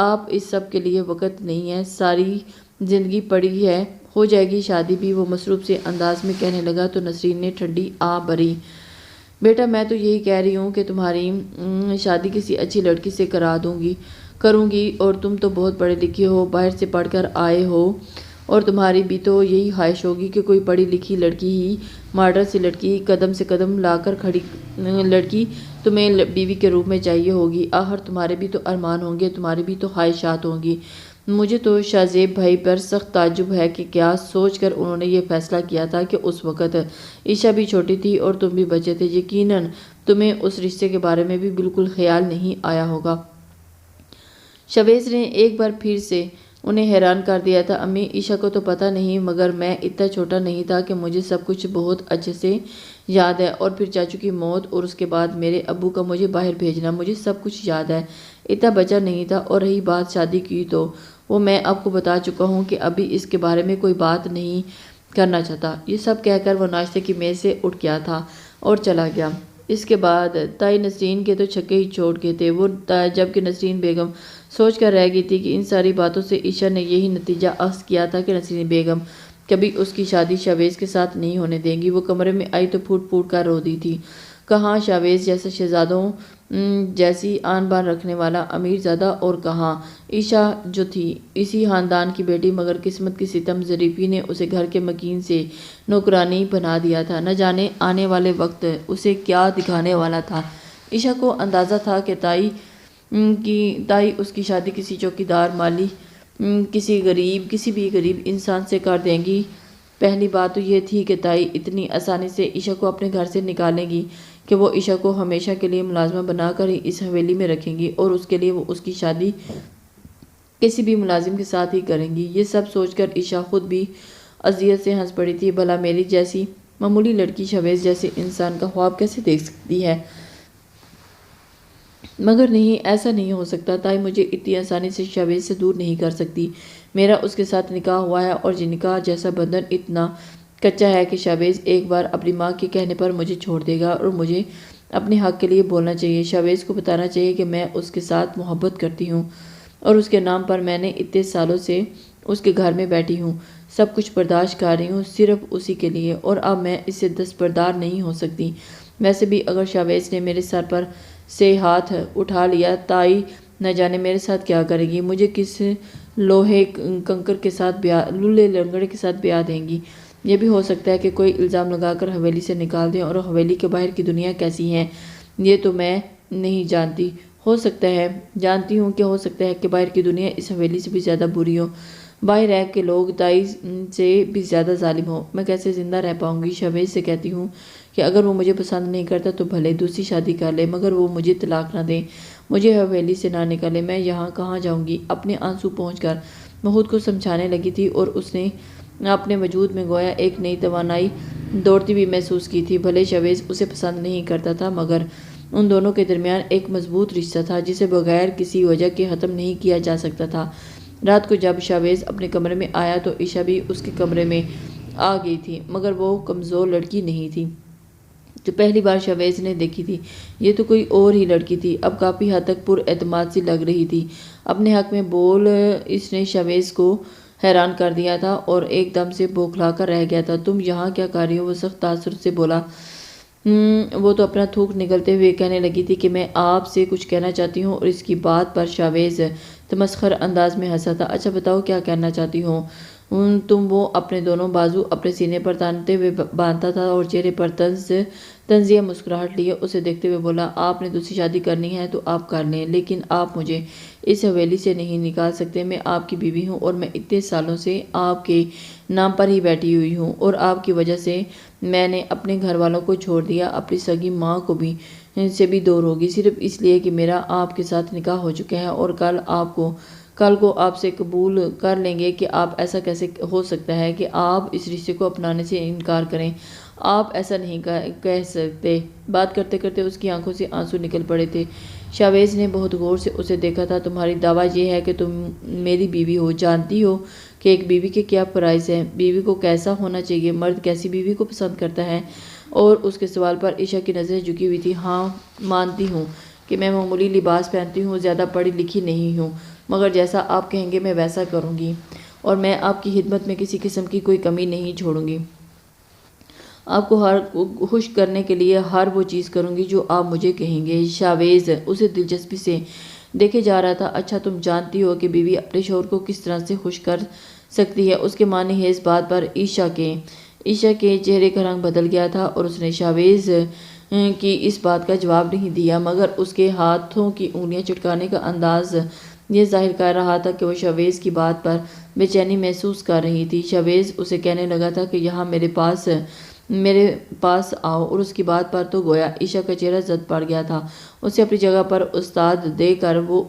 Speaker 1: آپ اس سب کے لیے وقت نہیں ہے، ساری زندگی پڑی ہے، ہو جائے گی شادی بھی، وہ مصروف سے انداز میں کہنے لگا تو نسرین نے ٹھنڈی آہ بھری۔ بیٹا میں تو یہی کہہ رہی ہوں کہ تمہاری شادی کسی اچھی لڑکی سے کروں گی، اور تم تو بہت پڑھے لکھے ہو، باہر سے پڑھ کر آئے ہو، اور تمہاری بھی تو یہی خواہش ہوگی کہ کوئی پڑھی لکھی لڑکی ہی، ماڈرن سی لڑکی، قدم سے قدم لا کر کھڑی لڑکی تمہیں بیوی کے روپ میں چاہیے ہوگی۔ آخر تمہارے بھی تو ارمان ہوں گے، تمہاری بھی تو خواہشات ہوں گی۔ مجھے تو شاہ زیب بھائی پر سخت تعجب ہے کہ کیا سوچ کر انہوں نے یہ فیصلہ کیا تھا کہ اس وقت عائشہ بھی چھوٹی تھی اور تم بھی بچے تھے۔ یقیناً تمہیں اس رشتے کے بارے میں بھی بالکل خیال نہیں آیا ہوگا۔ شاویز نے ایک بار پھر سے انہیں حیران کر دیا تھا۔ امی، عائشہ کو تو پتہ نہیں، مگر میں اتنا چھوٹا نہیں تھا کہ مجھے سب کچھ بہت اچھے سے یاد ہے، اور پھر چاچو کی موت اور اس کے بعد میرے ابو کا مجھے باہر بھیجنا، مجھے سب کچھ یاد ہے، اتنا بچہ نہیں تھا۔ اور رہی بات شادی کی تو وہ میں آپ کو بتا چکا ہوں کہ ابھی اس کے بارے میں کوئی بات نہیں کرنا چاہتا۔ یہ سب کہہ کر وہ ناشتے کی میز سے اٹھ گیا تھا اور چلا گیا۔ اس کے بعد تائی نسرین کے تو چھکے ہی چھوڑ گئے تھے وہ، جبکہ نسرین بیگم سوچ کر رہ گئی تھی کہ ان ساری باتوں سے عائشہ نے یہی نتیجہ اخذ کیا تھا کہ نسرین بیگم کبھی اس کی شادی شاویز کے ساتھ نہیں ہونے دیں گی۔ وہ کمرے میں آئی تو پھوٹ پھوٹ کر رو دی تھی۔ کہاں شاویز جیسا شہزادوں جیسی آن بان رکھنے والا امیر زادہ، اور کہاں عائشہ جو تھی اسی خاندان کی بیٹی، مگر قسمت کی ستم ظریفی نے اسے گھر کے مکین سے نوکرانی بنا دیا تھا۔ نہ جانے آنے والے وقت اسے کیا دکھانے والا تھا۔ عائشہ کو اندازہ تھا کہ تائی اس کی شادی کسی چوکیدار مالی، کسی بھی غریب انسان سے کر دیں گی۔ پہلی بات تو یہ تھی کہ تائی اتنی آسانی سے عائشہ کو اپنے گھر سے نکالیں گی کہ وہ عائشہ کو ہمیشہ کے لیے ملازمہ بنا کر ہی اس حویلی میں رکھیں گی، اور اس کے لیے وہ اس کی شادی کسی بھی ملازم کے ساتھ ہی کریں گی۔ یہ سب سوچ کر عائشہ خود بھی اذیت سے ہنس پڑی تھی۔ بھلا میری جیسی معمولی لڑکی شاویز جیسے انسان کا خواب کیسے دیکھ سکتی ہے؟ مگر نہیں، ایسا نہیں ہو سکتا۔ تائی مجھے اتنی آسانی سے شاویز سے دور نہیں کر سکتی۔ میرا اس کے ساتھ نکاح ہوا ہے، اور یہ نکاح جیسا بندھن اتنا کچا ہے کہ شاویز ایک بار اپنی ماں کے کہنے پر مجھے چھوڑ دے گا، اور مجھے اپنے حق کے لیے بولنا چاہیے۔ شاویز کو بتانا چاہیے کہ میں اس کے ساتھ محبت کرتی ہوں، اور اس کے نام پر میں نے اتنے سالوں سے اس کے گھر میں بیٹھی ہوں، سب کچھ برداشت کر رہی ہوں صرف اسی کے لیے، اور اب میں اس سے دستبردار نہیں ہو سکتی۔ ویسے بھی اگر شاویز نے میرے سر پر سے ہاتھ اٹھا لیا، تائی نہ جانے میرے ساتھ کیا کرے گی، مجھے کس لولہے لنگڑے کے ساتھ بیاہ دیں گی۔ یہ بھی ہو سکتا ہے کہ کوئی الزام لگا کر حویلی سے نکال دیں، اور حویلی کے باہر کی دنیا کیسی ہے یہ تو میں نہیں جانتی۔ جانتی ہوں کہ ہو سکتا ہے کہ باہر کی دنیا اس حویلی سے بھی زیادہ بری ہو، باہر رہ کے لوگ تائی سے بھی زیادہ ظالم ہو۔ میں کیسے زندہ رہ پاؤں گی؟ شاویز سے کہتی ہوں کہ اگر وہ مجھے پسند نہیں کرتا تو بھلے دوسری شادی کر لے، مگر وہ مجھے طلاق نہ دے، مجھے حویلی سے نہ نکالے۔ میں یہاں کہاں جاؤں گی؟ اپنے آنسو پہنچ کر وہ خود کو سمجھانے لگی تھی، اور اس نے اپنے وجود میں گویا ایک نئی توانائی دوڑتی بھی محسوس کی تھی۔ بھلے شاویز اسے پسند نہیں کرتا تھا، مگر ان دونوں کے درمیان ایک مضبوط رشتہ تھا جسے بغیر کسی وجہ کے ختم نہیں کیا جا سکتا تھا۔ رات کو جب شاویز اپنے کمرے میں آیا تو عائشہ بھی اس کے کمرے میں آ گئی تھی، مگر وہ کمزور لڑکی نہیں تھی جو پہلی بار شاویز نے دیکھی تھی۔ یہ تو کوئی اور ہی لڑکی تھی، اب کافی حد تک پر اعتماد سی لگ رہی تھی۔ اپنے حق میں بول اس نے شاویز کو حیران کر دیا تھا اور ایک دم سے بوکھلا کر رہ گیا تھا۔ تم یہاں کیا کر رہی ہو؟ وہ سخت تاثر سے بولا۔ وہ تو اپنا تھوک نگلتے ہوئے کہنے لگی تھی کہ میں آپ سے کچھ کہنا چاہتی ہوں، اور اس کی بات پر شاویز تمسخر انداز میں ہنسا تھا۔ اچھا بتاؤ کیا کہنا چاہتی ہو تم؟ وہ اپنے دونوں بازو اپنے سینے پر تانتے ہوئے باندھتا تھا اور چہرے پر طنزیہ مسکراہٹ لیے اسے دیکھتے ہوئے بولا، آپ نے دوسری شادی کرنی ہے تو آپ کر لیں، لیکن آپ مجھے اس حویلی سے نہیں نکال سکتے۔ میں آپ کی بیوی ہوں، اور میں اتنے سالوں سے آپ کے نام پر ہی بیٹھی ہوئی ہوں، اور آپ کی وجہ سے میں نے اپنے گھر والوں کو چھوڑ دیا، اپنی سگی ماں کو بھی سے بھی دور ہوگی، صرف اس لیے کہ میرا آپ کے ساتھ نکاح ہو چکا ہے، اور کل کو آپ سے قبول کر لیں گے کہ آپ ایسا کیسے ہو سکتا ہے کہ آپ اس رشتے کو اپنانے سے انکار کریں؟ آپ ایسا نہیں کہہ سکتے۔ بات کرتے کرتے اس کی آنکھوں سے آنسو نکل پڑے تھے۔ شاویز نے بہت غور سے اسے دیکھا تھا۔ تمہاری دعویٰ یہ ہے کہ تم میری بیوی ہو، جانتی ہو کہ ایک بیوی کے کیا فرائض ہیں، بیوی کو کیسا ہونا چاہیے، مرد کیسی بیوی کو پسند کرتا ہے۔ اور اس کے سوال پر عائشہ کی نظریں جھکی ہوئی تھی۔ ہاں، مانتی ہوں کہ میں معمولی لباس پہنتی ہوں، زیادہ پڑھی لکھی نہیں ہوں، مگر جیسا آپ کہیں گے میں ویسا کروں گی، اور میں آپ کی خدمت میں کسی قسم کی کوئی کمی نہیں چھوڑوں گی۔ آپ کو خوش کرنے کے لیے ہر وہ چیز کروں گی جو آپ مجھے کہیں گے۔ شاویز اسے دلچسپی سے دیکھے جا رہا تھا۔ اچھا، تم جانتی ہو کہ بیوی اپنے شوہر کو کس طرح سے خوش کر سکتی ہے؟ اس کے معنی ہے اس بات پر عائشہ کے چہرے کا رنگ بدل گیا تھا، اور اس نے شاویز کی اس بات کا جواب نہیں دیا، مگر اس کے ہاتھوں کی انگلیاں چٹکانے کا انداز یہ ظاہر کر رہا تھا کہ وہ شاویز کی بات پر بے چینی محسوس کر رہی تھی۔ شاویز اسے کہنے لگا تھا کہ یہاں میرے پاس آؤ، اور اس کی بات پر تو گویا عائشہ کا چہرہ زد پڑ گیا تھا۔ اسے اپنی جگہ پر استاد دے کر وہ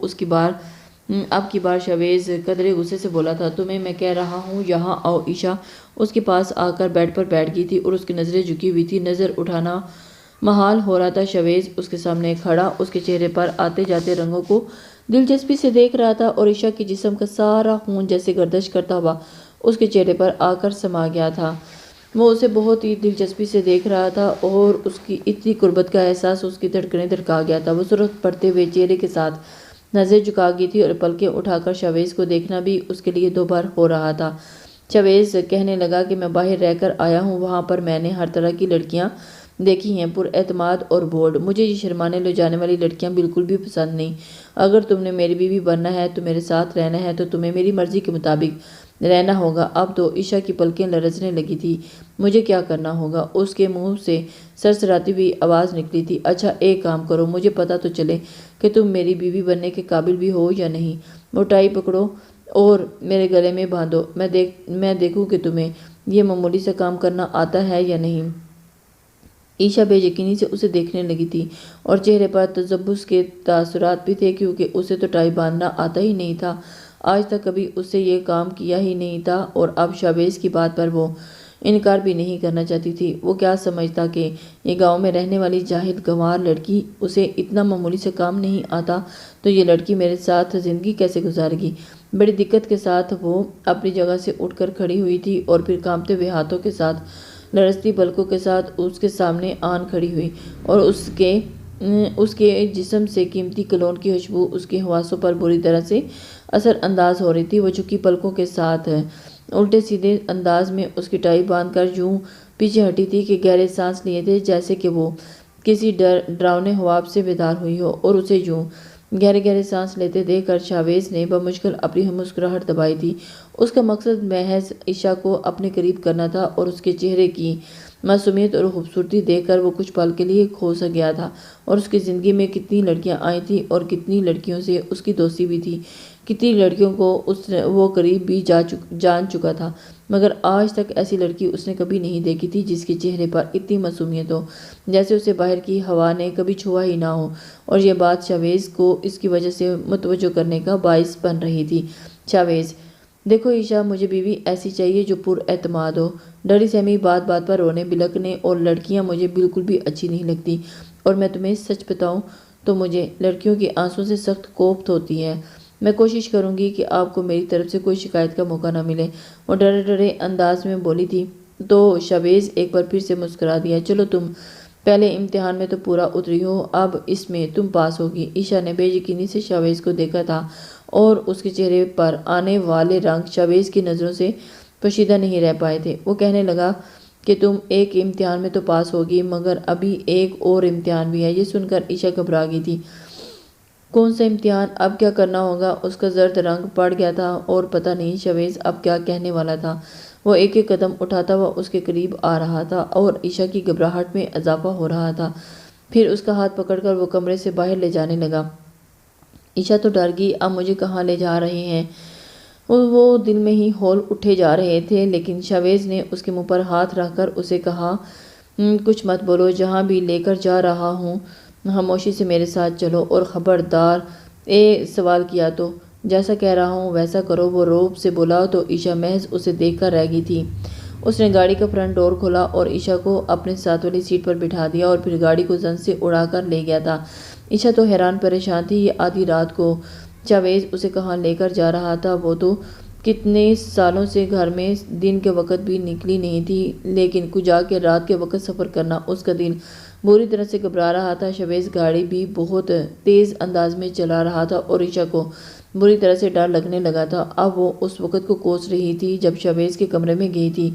Speaker 1: اب کی بار شاویز قدرے غصے سے بولا تھا، تمہیں میں کہہ رہا ہوں یہاں آؤ۔ عائشہ اس کے پاس آ کر بیڈ پر بیٹھ گئی تھی، اور اس کی نظریں جھکی ہوئی تھی، نظر اٹھانا محال ہو رہا تھا۔ شاویز اس کے سامنے کھڑا اس کے چہرے پر آتے جاتے رنگوں کو دلچسپی سے دیکھ رہا تھا، اور عائشہ کے جسم کا سارا خون جیسے گردش کرتا ہوا اس کے چہرے پر آ کر سما گیا تھا۔ وہ اسے بہت ہی دلچسپی سے دیکھ رہا تھا، اور اس کی اتنی قربت کا احساس اس کی دھڑکنیں دھڑکا گیا تھا۔ وہ سرخ پڑتے ہوئے چہرے کے ساتھ نظریں جھکا گئی تھی، اور پلکیں اٹھا کر شاویز کو دیکھنا بھی اس کے لیے دوبار ہو رہا تھا۔ شاویز کہنے لگا کہ میں باہر رہ کر آیا ہوں، وہاں پر میں نے ہر طرح کی لڑکیاں دیکھی ہیں، پر اعتماد اور بولڈ۔ مجھے یہ شرمانے لے جانے والی لڑکیاں بالکل بھی پسند نہیں۔ اگر تم نے میری بیوی بننا ہے تو میرے ساتھ رہنا ہے تو تمہیں میری مرضی کے مطابق رہنا ہوگا۔ اب تو عائشہ کی پلکیں لرزنے لگی تھی۔ مجھے کیا کرنا ہوگا؟ اس کے منہ سے سرسراتی ہوئی آواز نکلی تھی۔ اچھا، ایک کام کرو، مجھے پتہ تو چلے کہ تم میری بیوی بننے کے قابل بھی ہو یا نہیں۔ وہ ٹائی پکڑو اور میرے گلے میں باندھو، میں دیکھوں کہ تمہیں یہ معمولی سا کام کرنا آتا ہے یا نہیں۔ عائشہ بے یقینی سے اسے دیکھنے لگی تھی، اور چہرے پر تذبذب کے تاثرات بھی تھے، کیونکہ اسے تو ٹائی باندھنا آتا ہی نہیں تھا۔ آج تک کبھی اس سے یہ کام کیا ہی نہیں تھا، اور اب شاویز کی بات پر وہ انکار بھی نہیں کرنا چاہتی تھی۔ وہ کیا سمجھتا کہ یہ گاؤں میں رہنے والی جاہل گنوار لڑکی، اسے اتنا معمولی سے کام نہیں آتا تو یہ لڑکی میرے ساتھ زندگی کیسے گزارے گی؟ بڑی دقت کے ساتھ وہ اپنی جگہ سے اٹھ کر کھڑی ہوئی تھی، اور پھر کانپتے ہوئے ہاتھوں کے ساتھ لرزتی پلکوں کے ساتھ اس کے سامنے آن کھڑی ہوئی، اور اس کے جسم سے قیمتی کولون کی خوشبو اس کے حواسوں پر بری طرح سے اثر انداز ہو رہی تھی۔ وہ جھکی پلکوں کے ساتھ الٹے سیدھے انداز میں اس کی ٹائی باندھ کر یوں پیچھے ہٹی تھی کہ گہرے سانس لیے تھے، جیسے کہ وہ کسی ڈراؤنے خواب سے بیدار ہوئی ہو، اور اسے یوں گہرے گہرے سانس لیتے دیکھ کر شاویز نے بمشکل اپنی مسکراہٹ دبائی تھی۔ اس کا مقصد محض عائشہ کو اپنے قریب کرنا تھا، اور اس کے چہرے کی معصومیت اور خوبصورتی دیکھ کر وہ کچھ پل کے لیے کھو سا گیا تھا، اور اس کی زندگی میں کتنی لڑکیاں آئی تھیں، اور کتنی لڑکیوں سے اس کی دوستی بھی تھی، کتنی لڑکیوں کو وہ قریب بھی جان چکا تھا، مگر آج تک ایسی لڑکی اس نے کبھی نہیں دیکھی تھی جس کے چہرے پر اتنی معصومیت ہو، جیسے اسے باہر کی ہوا نے کبھی چھوا ہی نہ ہو۔ اور یہ بات شاویز کو اس کی وجہ سے متوجہ کرنے کا باعث بن رہی تھی۔ شاویز، دیکھو عائشہ، مجھے بیوی ایسی چاہیے جو پر اعتماد ہو۔ ڈری سہمی بات بات پر رونے بلکنے اور لڑکیاں مجھے بالکل بھی اچھی نہیں لگتی، اور میں تمہیں سچ بتاؤں تو مجھے لڑکیوں کی آنسوں سے سخت کوفت ہوتی ہے۔ میں کوشش کروں گی کہ آپ کو میری طرف سے کوئی شکایت کا موقع نہ ملے، وہ ڈرے ڈرے انداز میں بولی تھی۔ تو شاویز ایک بار پھر سے مسکرا دیا۔ چلو، تم پہلے امتحان میں تو پورا اتری ہو، اب اس میں تم پاس ہوگی۔ عائشہ نے بے یقینی سے شاویز کو دیکھا تھا، اور اس کے چہرے پر آنے والے رنگ شاویز کی نظروں سے پوشیدہ نہیں رہ پائے تھے۔ وہ کہنے لگا کہ تم ایک امتحان میں تو پاس ہوگی، مگر ابھی ایک اور امتحان بھی ہے۔ یہ سن کر عائشہ گھبرا گئی تھی۔ کون سا امتحان؟ اب کیا کرنا ہوگا؟ اس کا زرد رنگ پڑ گیا تھا، اور پتہ نہیں شاویز اب کیا کہنے والا تھا۔ وہ ایک ایک قدم اٹھاتا ہوا اس کے قریب آ رہا تھا، اور عائشہ کی گھبراہٹ میں اضافہ ہو رہا تھا۔ پھر اس کا ہاتھ پکڑ کر وہ کمرے سے باہر لے جانے لگا۔ عائشہ تو ڈر گئی، اب مجھے کہاں لے جا رہے ہیں؟ وہ دل میں ہی ہول اٹھے جا رہے تھے، لیکن شاویز نے اس کے منہ پر ہاتھ رکھ کر اسے کہا، کچھ مت بولو، جہاں بھی لے کر جا رہا ہوں خاموشی سے میرے ساتھ چلو، اور خبردار سوال کیا تو جیسا کہہ رہا ہوں ویسا کرو۔ وہ رعب سے بولا تو عائشہ محض اسے دیکھ کر رہ گئی تھی۔ اس نے گاڑی کا فرنٹ ڈور کھولا اور عائشہ کو اپنے ساتھ والی سیٹ پر بٹھا دیا اور پھر گاڑی کو زن سے اڑا کر لے گیا تھا۔ عائشہ تو حیران پریشان تھی، یہ آدھی رات کو جاوید اسے کہاں لے کر جا رہا تھا۔ وہ تو کتنے سالوں سے گھر میں دن کے وقت بھی نکلی نہیں تھی، لیکن کجا کے رات کے وقت سفر کرنا اس کا دل بری طرح سے گھبرا رہا تھا۔ شویز گاڑی بھی بہت تیز انداز میں چلا رہا تھا اور عائشہ کو بری طرح سے ڈر لگنے لگا تھا۔ اب وہ اس وقت کو کوس رہی تھی جب شویز کے کمرے میں گئی تھی۔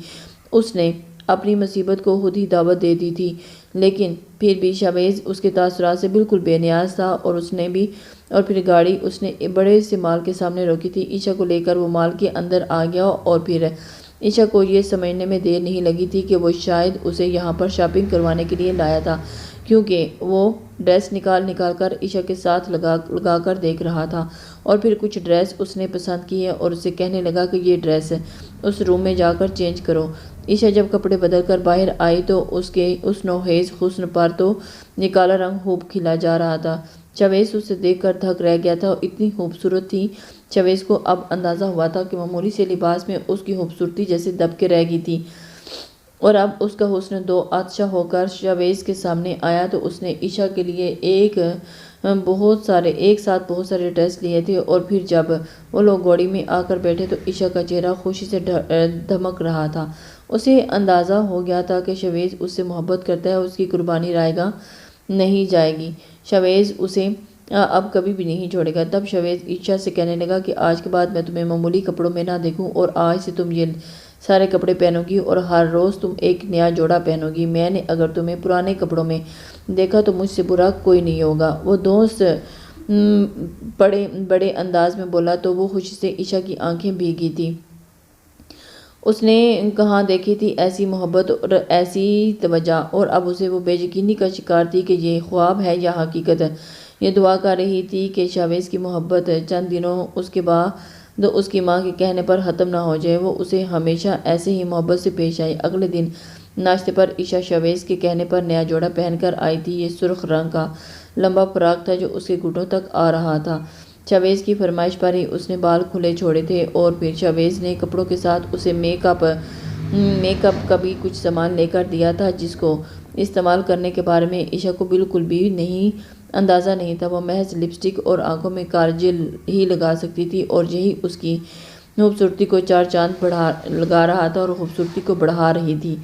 Speaker 1: اس نے اپنی مصیبت کو خود ہی دعوت دے دی تھی، لیکن پھر بھی شویز اس کے تاثرات سے بالکل بے نیاز تھا اور پھر گاڑی اس نے بڑے سے مال کے سامنے روکی تھی۔ عائشہ کو لے کر وہ مال کے اندر آ گیا اور پھر عائشہ کو یہ سمجھنے میں دیر نہیں لگی تھی کہ وہ شاید اسے یہاں پر شاپنگ کروانے کے لیے لایا تھا، کیونکہ وہ ڈریس نکال کر عائشہ کے ساتھ لگا کر دیکھ رہا تھا اور پھر کچھ ڈریس اس نے پسند کی ہے اور اسے کہنے لگا کہ یہ ڈریس اس روم میں جا کر چینج کرو۔ عائشہ جب کپڑے بدل کر باہر آئی تو اس نوخیز حسن پر تو یہ کالا رنگ خوب کھلا جا رہا تھا۔ شویز اسے دیکھ کر دھک رہ گیا تھا، اتنی خوبصورت تھی۔ شویز کو اب اندازہ ہوا تھا کہ معمولی سے لباس میں اس کی خوبصورتی جیسے دب کے رہ گئی تھی، اور اب اس کا حسن دو آتشا ہو کر شویز کے سامنے آیا تو اس نے عائشہ کے لیے ایک ساتھ بہت سارے ڈریس لیے تھے، اور پھر جب وہ لوگ گاڑی میں آ کر بیٹھے تو عائشہ کا چہرہ خوشی سے دمک رہا تھا۔ اسے اندازہ ہو گیا تھا کہ شویز اس سے محبت کرتا ہے، اس کی قربانی رائے گا نہیں جائے گی، شویز اسے اب کبھی بھی نہیں چھوڑے گا۔ تب شویز عائشہ سے کہنے لگا کہ آج کے بعد میں تمہیں معمولی کپڑوں میں نہ دیکھوں، اور آج سے تم یہ سارے کپڑے پہنو گی اور ہر روز تم ایک نیا جوڑا پہنو گی۔ میں نے اگر تمہیں پرانے کپڑوں میں دیکھا تو مجھ سے برا کوئی نہیں ہوگا۔ وہ دوست بڑے انداز میں بولا تو وہ خوشی سے عائشہ کی آنکھیں بھیگی تھی۔ اس نے کہاں دیکھی تھی ایسی محبت اور ایسی توجہ، اور اب اسے وہ بے یقینی کا شکار تھی کہ یہ خواب ہے یا حقیقت۔ یہ دعا کر رہی تھی کہ شویز کی محبت چند دنوں اس کے بعد اس کی ماں کے کہنے پر ختم نہ ہو جائے، وہ اسے ہمیشہ ایسے ہی محبت سے پیش آئے۔ اگلے دن ناشتے پر عائشہ شویز کے کہنے پر نیا جوڑا پہن کر آئی تھی۔ یہ سرخ رنگ کا لمبا فراق تھا جو اس کے گھٹنوں تک آ رہا تھا۔ شویز کی فرمائش پر ہی اس نے بال کھلے چھوڑے تھے، اور پھر شویز نے کپڑوں کے ساتھ اسے میک اپ کا بھی کچھ سامان لے کر دیا تھا، جس کو استعمال کرنے کے بارے میں عائشہ کو بالکل بھی اندازہ نہیں تھا۔ وہ محض لپسٹک اور آنکھوں میں کاجل ہی لگا سکتی تھی، اور یہی اس کی خوبصورتی کو چار چاند لگا رہا تھا اور خوبصورتی کو بڑھا رہی تھی۔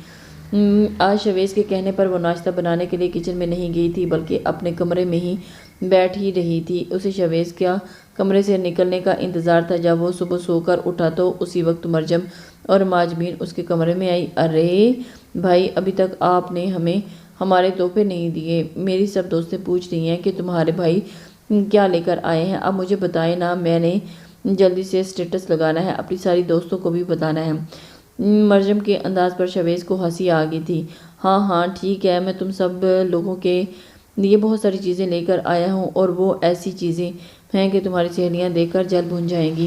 Speaker 1: آج شویز کے کہنے پر وہ ناشتہ بنانے کے لیے کچن میں نہیں گئی تھی، بلکہ اپنے کمرے میں ہی بیٹھ ہی رہی تھی۔ اسے شویز کا کمرے سے نکلنے کا انتظار تھا۔ جب وہ صبح سو کر اٹھا تو اسی وقت مرجم اور ماجبین اس کے کمرے میں آئی۔ ارے بھائی، ابھی تک آپ نے ہمیں ہمارے تحفے نہیں دیے۔ میری سب دوستیں پوچھ رہی ہیں کہ تمہارے بھائی کیا لے کر آئے ہیں، اب مجھے بتائیں نا، میں نے جلدی سے اسٹیٹس لگانا ہے، اپنی ساری دوستوں کو بھی بتانا ہے۔ مرجم کے انداز پر شویز کو ہنسی آ گئی تھی۔ ہاں ٹھیک ہے، میں تم سب لوگوں کے لیے بہت ساری چیزیں لے کر آیا ہوں، اور وہ ایسی چیزیں ہیں کہ تمہاری سہیلیاں دیکھ کر جل بھن جائیں گی۔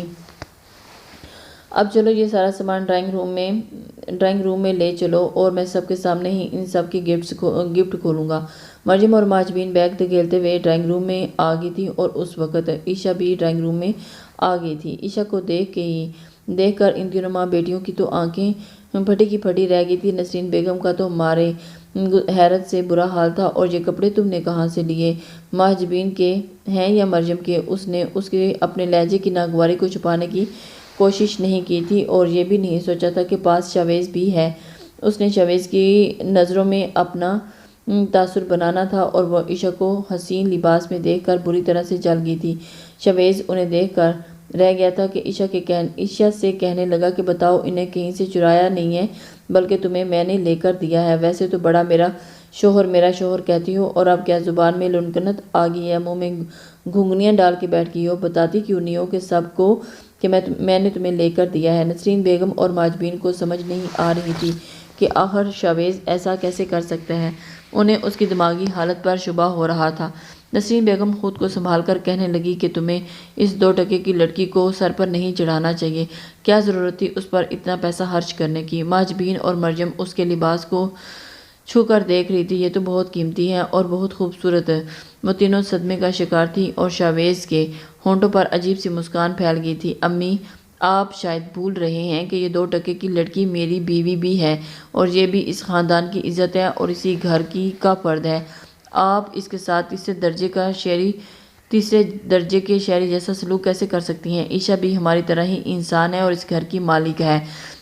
Speaker 1: اب چلو یہ سارا سامان ڈرائنگ روم میں لے چلو، اور میں سب کے سامنے ہی ان سب کی گفٹ کھولوں گا۔ مرجم اور ماجبین بیگ دھکیلتے ہوئے ڈرائنگ روم میں آ گئی تھی، اور اس وقت عائشہ بھی ڈرائنگ روم میں آ گئی تھی۔ عائشہ کو دیکھ کر ان تینوں ماں بیٹیوں کی تو آنکھیں پھٹی کی پھٹی رہ گئی تھی۔ نسرین بیگم کا تو مارے حیرت سے برا حال تھا۔ اور یہ کپڑے تم نے کہاں سے لیے، ماجبین کے ہیں یا مرجم کے؟ اس نے اس کے اپنے لہجے کی ناگواری کو چھپانے کی کوشش نہیں کی تھی، اور یہ بھی نہیں سوچا تھا کہ پاس شویز بھی ہے۔ اس نے شویز کی نظروں میں اپنا تاثر بنانا تھا، اور وہ عائشہ کو حسین لباس میں دیکھ کر بری طرح سے جل گئی تھی۔ شویز انہیں دیکھ کر رہ گیا تھا کہ عائشہ سے کہنے لگا کہ بتاؤ، انہیں کہیں سے چرایا نہیں ہے، بلکہ تمہیں میں نے لے کر دیا ہے۔ ویسے تو بڑا میرا شوہر کہتی ہو، اور اب کیا زبان میں لنکنت آ گئی ہے، منہ میں گھنگھنیاں ڈال کے بیٹھ گئی ہو؟ بتاتی کیوں نہیں ہو کہ سب کو کہ میں نے تمہیں لے کر دیا ہے؟ نسرین بیگم اور ماجبین کو سمجھ نہیں آ رہی تھی کہ آخر شویز ایسا کیسے کر سکتا ہے۔ انہیں اس کی دماغی حالت پر شبہ ہو رہا تھا۔ نسرین بیگم خود کو سنبھال کر کہنے لگی کہ تمہیں اس 2 ٹکے کی لڑکی کو سر پر نہیں چڑھانا چاہیے، کیا ضرورت تھی اس پر اتنا پیسہ خرچ کرنے کی؟ ماجبین اور مرجم اس کے لباس کو چھو کر دیکھ رہی تھی۔ یہ تو بہت قیمتی ہے اور بہت خوبصورت ہے۔ وہ تینوں صدمے کا شکار تھی، اور شویز کے ہونٹوں پر عجیب سی مسکان پھیل گئی تھی۔ امی آپ شاید بھول رہے ہیں کہ یہ 2 ٹکے کی لڑکی میری بیوی بھی ہے اور یہ بھی اس خاندان کی عزت ہے اور اسی گھر کا فرد ہے۔ آپ اس کے ساتھ تیسرے درجے کے شہری جیسا سلوک کیسے کر سکتی ہیں؟ عائشہ بھی ہماری طرح ہی انسان ہے اور اس گھر کی مالک ہے۔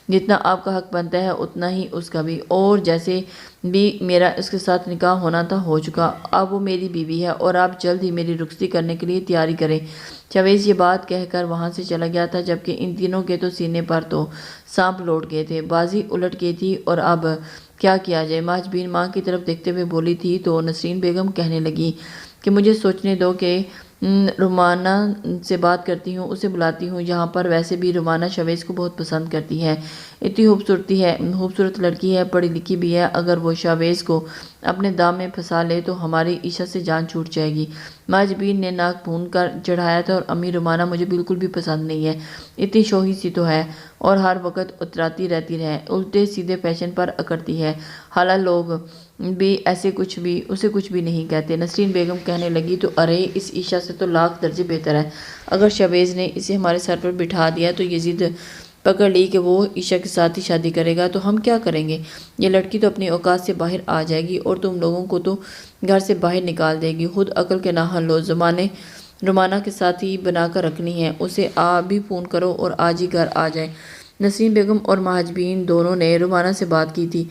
Speaker 1: جتنا آپ کا حق بنتا ہے اتنا ہی اس کا بھی، اور جیسے بھی میرا اس کے ساتھ نکاح ہونا تھا ہو چکا، اب وہ میری بیوی ہے اور آپ جلد ہی میری رخصتی کرنے کے لیے تیاری کریں۔ شاویز یہ بات کہہ کر وہاں سے چلا گیا تھا، جبکہ ان تینوں کے تو سینے پر تو سانپ لوٹ گئے تھے، بازی الٹ گئی تھی اور اب کیا کیا جائے؟ ماج بین ماں کی طرف دیکھتے ہوئے بولی تھی تو نسرین بیگم کہنے لگی کہ مجھے سوچنے دو کہ رومانہ سے بات کرتی ہوں، اسے بلاتی ہوں یہاں پر۔ ویسے بھی رومانہ شاویز کو بہت پسند کرتی ہے، اتنی خوبصورت لڑکی ہے، پڑھی لکھی بھی ہے۔ اگر وہ شاویز کو اپنے دام میں پھنسا لے تو ہماری عائشہ سے جان چھوٹ جائے گی۔ ماج بین نے ناک بھون کر چڑھایا تھا، اور امی رومانہ مجھے بالکل بھی پسند نہیں ہے، اتنی شوخی سی تو ہے اور ہر وقت اتراتی رہتی ہے، الٹے سیدھے فیشن پر اکڑتی ہے، حالانکہ لوگ بھی اسے کچھ بھی نہیں کہتے۔ نسرین بیگم کہنے لگی تو ارے اس عائشہ سے تو لاکھ درجے بہتر ہے۔ اگر شاویز نے اسے ہمارے سر پر بٹھا دیا تو یہ ضد پکڑ لی کہ وہ عائشہ کے ساتھ ہی شادی کرے گا تو ہم کیا کریں گے؟ یہ لڑکی تو اپنی اوقات سے باہر آ جائے گی اور تم لوگوں کو تو گھر سے باہر نکال دے گی۔ خود عقل کے ناخن لو، رومانہ کے ساتھ ہی بنا کر رکھنی ہے، اسے بھی فون کرو اور آج ہی گھر آ جائے۔ نسرین بیگم اور ماج بین دونوں نے رومانہ سے بات کی تھی،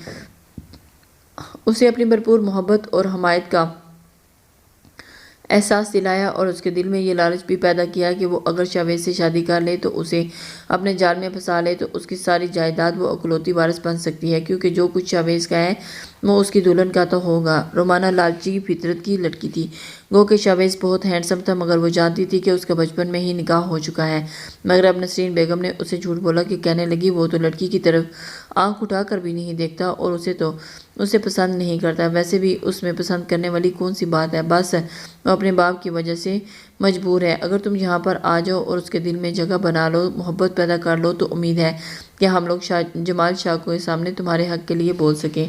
Speaker 1: اسے اپنی بھرپور محبت اور حمایت کا احساس دلایا اور اس کے دل میں یہ لالچ بھی پیدا کیا کہ وہ اگر شاویز سے شادی کر لے تو اسے اپنے جال میں پھنسا لے تو اس کی ساری جائیداد وہ اکلوتی وارث بن سکتی ہے، کیونکہ جو کچھ شاویز کا ہے وہ اس کی دلہن کا تو ہوگا۔ رومانہ لالچی فطرت کی لڑکی تھی، گو کہ شاویز بہت ہینڈسم تھا، مگر وہ جانتی تھی کہ اس کا بچپن میں ہی نکاح ہو چکا ہے۔ مگر اب نسرین بیگم نے اسے جھوٹ بولا کہ کہنے لگی وہ تو لڑکی کی طرف آنکھ اٹھا کر بھی نہیں دیکھتا اور اسے پسند نہیں کرتا۔ ویسے بھی اس میں پسند کرنے والی کون سی بات ہے، بس وہ اپنے باپ کی وجہ سے مجبور ہے۔ اگر تم یہاں پر آ جاؤ اور اس کے دل میں جگہ بنا لو، محبت پیدا کر لو تو امید ہے کہ ہم لوگ جمال شاہ کے سامنے تمہارے حق کے لیے بول سکیں۔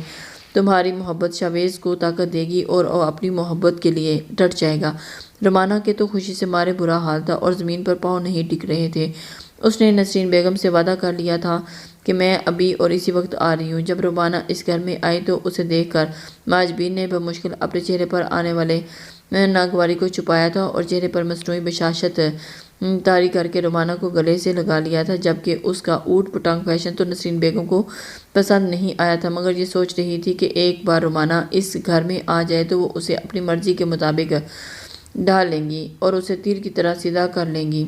Speaker 1: تمہاری محبت شاویز کو طاقت دے گی اور وہ اپنی محبت کے لیے ڈٹ جائے گا۔ رومانہ کے تو خوشی سے مارے برا حال تھا اور زمین پر پاؤں نہیں ٹک رہے تھے۔ اس نے نسرین بیگم سے وعدہ کر لیا تھا کہ میں ابھی اور اسی وقت آ رہی ہوں۔ جب رومانہ اس گھر میں آئی تو اسے دیکھ کر ماج بین نے بمشکل اپنے چہرے پر آنے والے ناگواری کو چھپایا تھا اور چہرے پر مصنوعی بشاشت طاری کر کے رومانہ کو گلے سے لگا لیا تھا، جبکہ اس کا اوٹ پٹانگ فیشن تو نسرین بیگم کو پسند نہیں آیا تھا، مگر یہ سوچ رہی تھی کہ ایک بار رومانہ اس گھر میں آ جائے تو وہ اسے اپنی مرضی کے مطابق ڈھال لیں گی اور اسے تیر کی طرح سیدھا کر لیں گی۔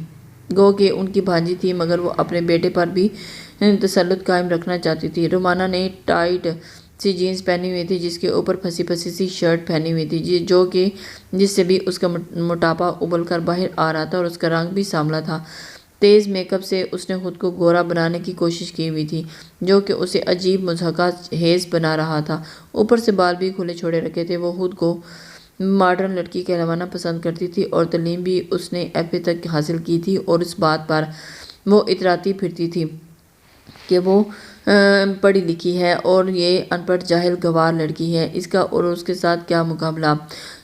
Speaker 1: گو کہ ان کی بھانجی تھی، مگر وہ اپنے بیٹے پر بھی تسلط قائم رکھنا چاہتی تھی۔ رومانہ نے ٹائٹ سی جینز پہنی ہوئی تھی، جس کے اوپر پھنسی پھنسی سی شرٹ پہنی ہوئی تھی، جس سے بھی اس کا موٹاپا ابل کر باہر آ رہا تھا اور اس کا رنگ بھی سانولا تھا۔ تیز میک اپ سے اس نے خود کو گورا بنانے کی کوشش کی ہوئی تھی، جو کہ اسے عجیب مضحکہ خیز بنا رہا تھا۔ اوپر سے بال بھی کھلے چھوڑے رکھے تھے۔ وہ خود کو ماڈرن لڑکی کہلوانا پسند کرتی تھی اور تعلیم بھی اس نے ایف اے تک حاصل کی تھی، اور اس بات پر وہ اتراتی پھرتی تھی کہ وہ پڑھی لکھی ہے اور یہ ان پڑھ جاہل گنوار لڑکی ہے، اس کا اور اس کے ساتھ کیا مقابلہ۔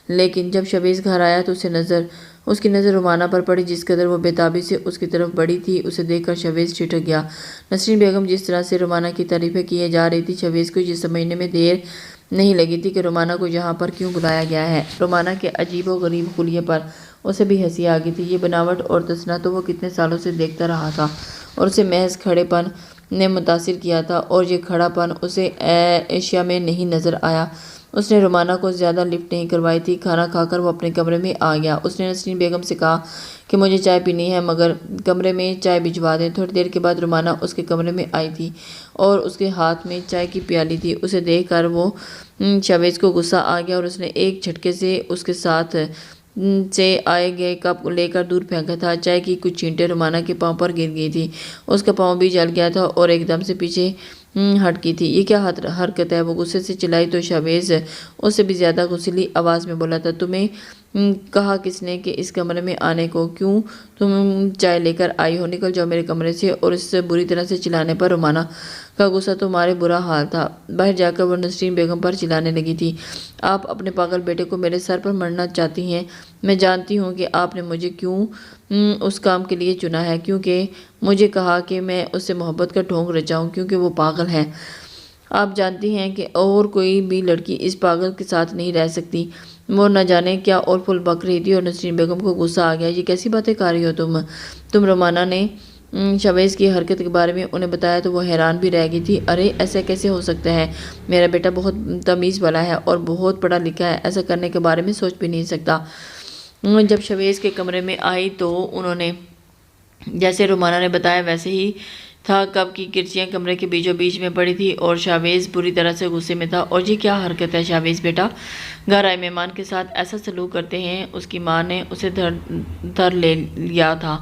Speaker 1: لیکن جب شاویز گھر آیا تو اس کی نظر رومانہ پر پڑی، جس قدر وہ بےتابی سے اس کی طرف بڑھی تھی، اسے دیکھ کر شاویز ٹھٹک گیا۔ نسرین بیگم جس طرح سے رومانہ کی تعریفیں کیے جا رہی تھی، شاویز کو یہ سمجھنے میں دیر نہیں لگی تھی کہ رومانہ کو یہاں پر کیوں بلایا گیا ہے۔ رومانہ کے عجیب و غریب خلیے پر اسے بھی ہنسی آ گئی تھی۔ یہ بناوٹ اور تسنہ تو وہ کتنے سالوں سے دیکھتا رہا تھا اور اسے محض کھڑے پن نے متاثر کیا تھا، اور یہ کھڑا پن اسے ایشیا میں نہیں نظر آیا۔ اس نے رومانہ کو زیادہ لفٹ نہیں کروائی تھی۔ کھانا کھا کر وہ اپنے کمرے میں آ گیا۔ اس نے نسرین بیگم سے کہا کہ مجھے چائے پینی ہے، مگر کمرے میں چائے بھجوا دیں۔ تھوڑی دیر کے بعد رومانہ اس کے کمرے میں آئی تھی اور اس کے ہاتھ میں چائے کی پیالی تھی۔ اسے دیکھ کر وہ شاویز کو غصہ آ گیا اور اس نے ایک جھٹکے سے اس کے ساتھ سے آئے گئے کپ لے کر دور پھینکا تھا۔ چائے کی کچھ چھینٹیں رومانہ کے پاؤں پر گر گئی تھی، اس کا پاؤں بھی جل گیا تھا اور ایک دم سے پیچھے ہٹ کی تھی۔ یہ کیا حرکت ہے؟ وہ غصے سے چلائی تو شاویز اس سے بھی زیادہ غصیلی آواز میں بولا تھا، تمہیں کہا کس نے کہ اس کمرے میں آنے کو؟ کیوں تم چائے لے کر آئی ہو؟ نکل جاؤ میرے کمرے سے۔ اور اس سے بری طرح سے چلانے پر رومانہ کا غصہ تمہارے برا حال تھا۔ باہر جا کر وہ نسرین بیگم پر چلانے لگی تھی۔ آپ اپنے پاگل بیٹے کو میرے سر پر مرنا چاہتی ہیں۔ میں جانتی ہوں کہ آپ نے مجھے کیوں اس کام کے لیے چنا ہے، کیونکہ مجھے کہا کہ میں اس سے محبت کا ڈھونگ رچاؤں، کیونکہ وہ پاگل ہے۔ آپ جانتی ہیں کہ اور کوئی بھی لڑکی اس پاگل کے ساتھ نہیں رہ سکتی۔ وہ نہ جانے کیا اور پھول بک رہی تھی اور نسرین بیگم کو غصہ آ گیا۔ یہ کیسی باتیں کر رہی ہو تم؟ رومانہ نے شاویز کی حرکت کے بارے میں انہیں بتایا تو وہ حیران بھی رہ گئی تھی۔ ارے ایسا کیسے ہو سکتا ہے؟ میرا بیٹا بہت تمیز والا ہے اور بہت پڑھا لکھا ہے، ایسا کرنے کے بارے میں سوچ بھی نہیں سکتا۔ جب شاویز کے کمرے میں آئی تو انہوں نے جیسے رومانہ نے بتایا ویسے ہی تھا۔ کپ کی کرچیاں کمرے کے بیچوں بیچ میں پڑی تھی اور شاویز بری طرح سے غصے میں تھا۔ اور یہ کیا حرکت ہے شاویز بیٹا؟ گھر آئے مہمان کے ساتھ ایسا سلوک کرتے ہیں؟ اس کی ماں نے اسے دھر لے لیا تھا۔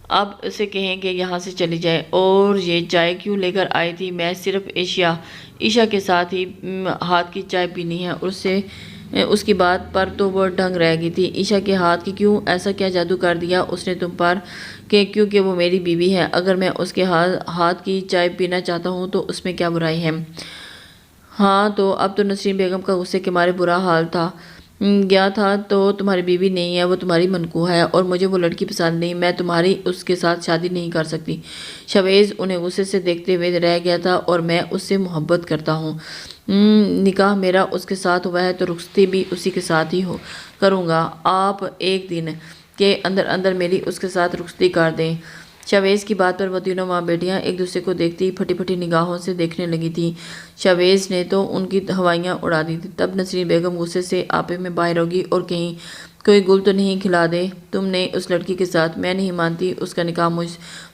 Speaker 1: اب اسے کہیں کہ یہاں سے چلی جائے۔ اور یہ چائے کیوں لے کر آئی تھی؟ میں صرف عشاء کے ساتھ ہی ہاتھ کی چائے پینی ہے۔ اور اس کی بات پر تو وہ ڈھنگ رہ گئی تھی۔ عشاء کے ہاتھ کی کیوں؟ ایسا کیا جادو کر دیا اس نے تم پر کہ کیونکہ وہ میری بیوی ہے، اگر میں اس کے ہاتھ کی چائے پینا چاہتا ہوں تو اس میں کیا برائی ہے؟ ہاں تو اب تو نسرین بیگم کا غصے کے مارے برا حال تھا گیا تھا۔ تو تمہاری بیوی نہیں ہے، وہ تمہاری منکوہ ہے اور مجھے وہ لڑکی پسند نہیں، میں تمہاری اس کے ساتھ شادی نہیں کر سکتی۔ شاویز انہیں غصے سے دیکھتے ہوئے رہ گیا تھا۔ اور میں اس سے محبت کرتا ہوں۔ نکاح میرا اس کے ساتھ ہوا ہے تو رخصتی بھی اسی کے ساتھ ہی کروں گا۔ آپ ایک دن کے اندر اندر میری اس کے ساتھ رخصتی کر دیں۔ شاویز کی بات پر وہ تینوں ماں بیٹیاں ایک دوسرے کو دیکھتی پھٹی پھٹی نگاہوں سے دیکھنے لگی تھیں۔ شاویز نے تو ان کی ہوائیاں اڑا دی تھی۔ تب نسرین بیگم غصے سے آپے میں باہر ہوگی اور کہیں کوئی گل تو نہیں کھلا دے تم نے اس لڑکی کے ساتھ؟ میں نہیں مانتی اس کا نکاح۔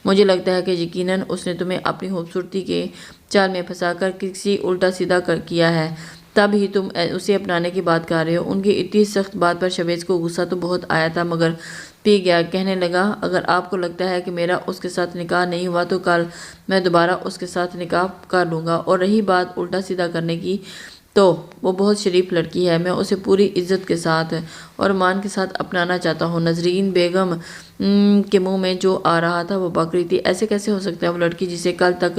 Speaker 1: مجھے لگتا ہے کہ یقیناً اس نے تمہیں اپنی خوبصورتی کے جال میں پھنسا کر کسی الٹا سیدھا کیا ہے، تب ہی تم اسے اپنانے کی بات کر رہے ہو۔ ان کی اتنی سخت بات پر شاویز کو غصہ تو بہت آیا تھا مگر پی گیا۔ کہنے لگا اگر آپ کو لگتا ہے کہ میرا اس کے ساتھ نکاح نہیں ہوا تو کل میں دوبارہ اس کے ساتھ نکاح کر لوں گا۔ اور رہی بات الٹا سیدھا کرنے کی تو وہ بہت شریف لڑکی ہے، میں اسے پوری عزت کے ساتھ اور مان کے ساتھ اپنانا چاہتا ہوں۔ نسرین بیگم کے منہ میں جو آ رہا تھا وہ بک رہی تھی۔ ایسے کیسے ہو سکتا ہے؟ وہ لڑکی جسے کل تک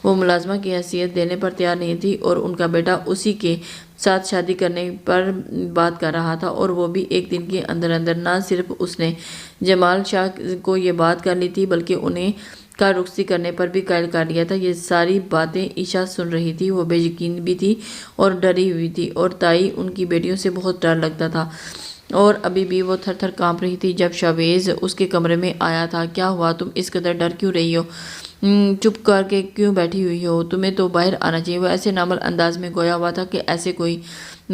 Speaker 1: وہ ملازمہ کی حیثیت دینے پر تیار نہیں تھی اور ان کا بیٹا اسی کے ساتھ شادی کرنے پر بات کر رہا تھا، اور وہ بھی ایک دن کے اندر اندر۔ نہ صرف اس نے جمال شاہ کو یہ بات کر لی تھی بلکہ انہیں کا رخصتی کرنے پر بھی قائل کر لیا تھا۔ یہ ساری باتیں عشاء سن رہی تھی۔ وہ بے یقین بھی تھی اور ڈری ہوئی تھی، اور تائی ان کی بیٹیوں سے بہت ڈر لگتا تھا اور ابھی بھی وہ تھر تھر کانپ رہی تھی جب شاویز اس کے کمرے میں آیا تھا۔ کیا ہوا؟ تم اس قدر ڈر کیوں رہی ہو؟ چپ کر کے کیوں بیٹھی ہوئی ہو؟ تمہیں تو باہر آنا چاہیے۔ وہ ایسے نارمل انداز میں گویا ہوا تھا کہ ایسے کوئی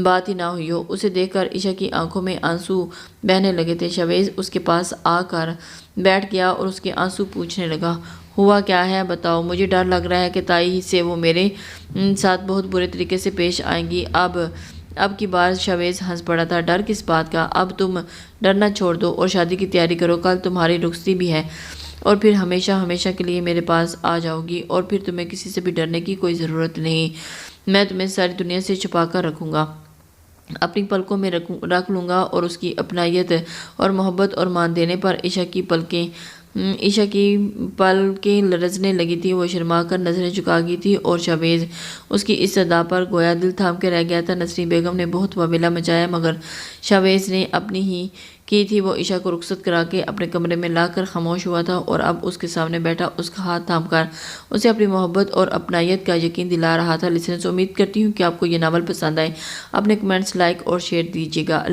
Speaker 1: بات ہی نہ ہوئی ہو۔ اسے دیکھ کر عشاء کی آنکھوں میں آنسو بہنے لگے تھے۔ شاویز اس کے پاس آ کر بیٹھ گیا اور اس کے آنسو پوچھنے لگا ہوا کیا ہے بتاؤ؟ مجھے ڈر لگ رہا ہے کہ تائی سے وہ میرے ساتھ بہت برے طریقے سے پیش آئیں گی۔ اب کی بار شاویز ہنس پڑا تھا۔ ڈر کس بات کا؟ اب تم ڈرنا چھوڑ دو اور شادی کی تیاری کرو۔ کل تمہاری رخصتی بھی ہے اور پھر ہمیشہ ہمیشہ کے لیے میرے پاس آ جاؤ گی، اور پھر تمہیں کسی سے بھی ڈرنے کی کوئی ضرورت نہیں۔ میں تمہیں ساری دنیا سے چھپا کر رکھوں گا، اپنی پلکوں میں رکھ لوں گا۔ اور اس کی اپنائیت اور محبت اور مان دینے پر عشاء کی پلکیں لرزنے لگی تھی۔ وہ شرما کر نظریں جھکا گئی تھی اور شاویز اس کی اس ادا پر گویا دل تھام کے رہ گیا تھا۔ نسرین بیگم نے بہت واویلا مچایا مگر شاویز نے اپنی ہی کی تھی۔ وہ عشاء کو رخصت کرا کے اپنے کمرے میں لا کر خاموش ہوا تھا اور اب اس کے سامنے بیٹھا اس کا ہاتھ تھام کر اسے اپنی محبت اور اپنائیت کا یقین دلا رہا تھا۔ لسنرز، امید کرتی ہوں کہ آپ کو یہ ناول پسند آئے۔ اپنے کمنٹس لائک اور شیئر دیجیے گا۔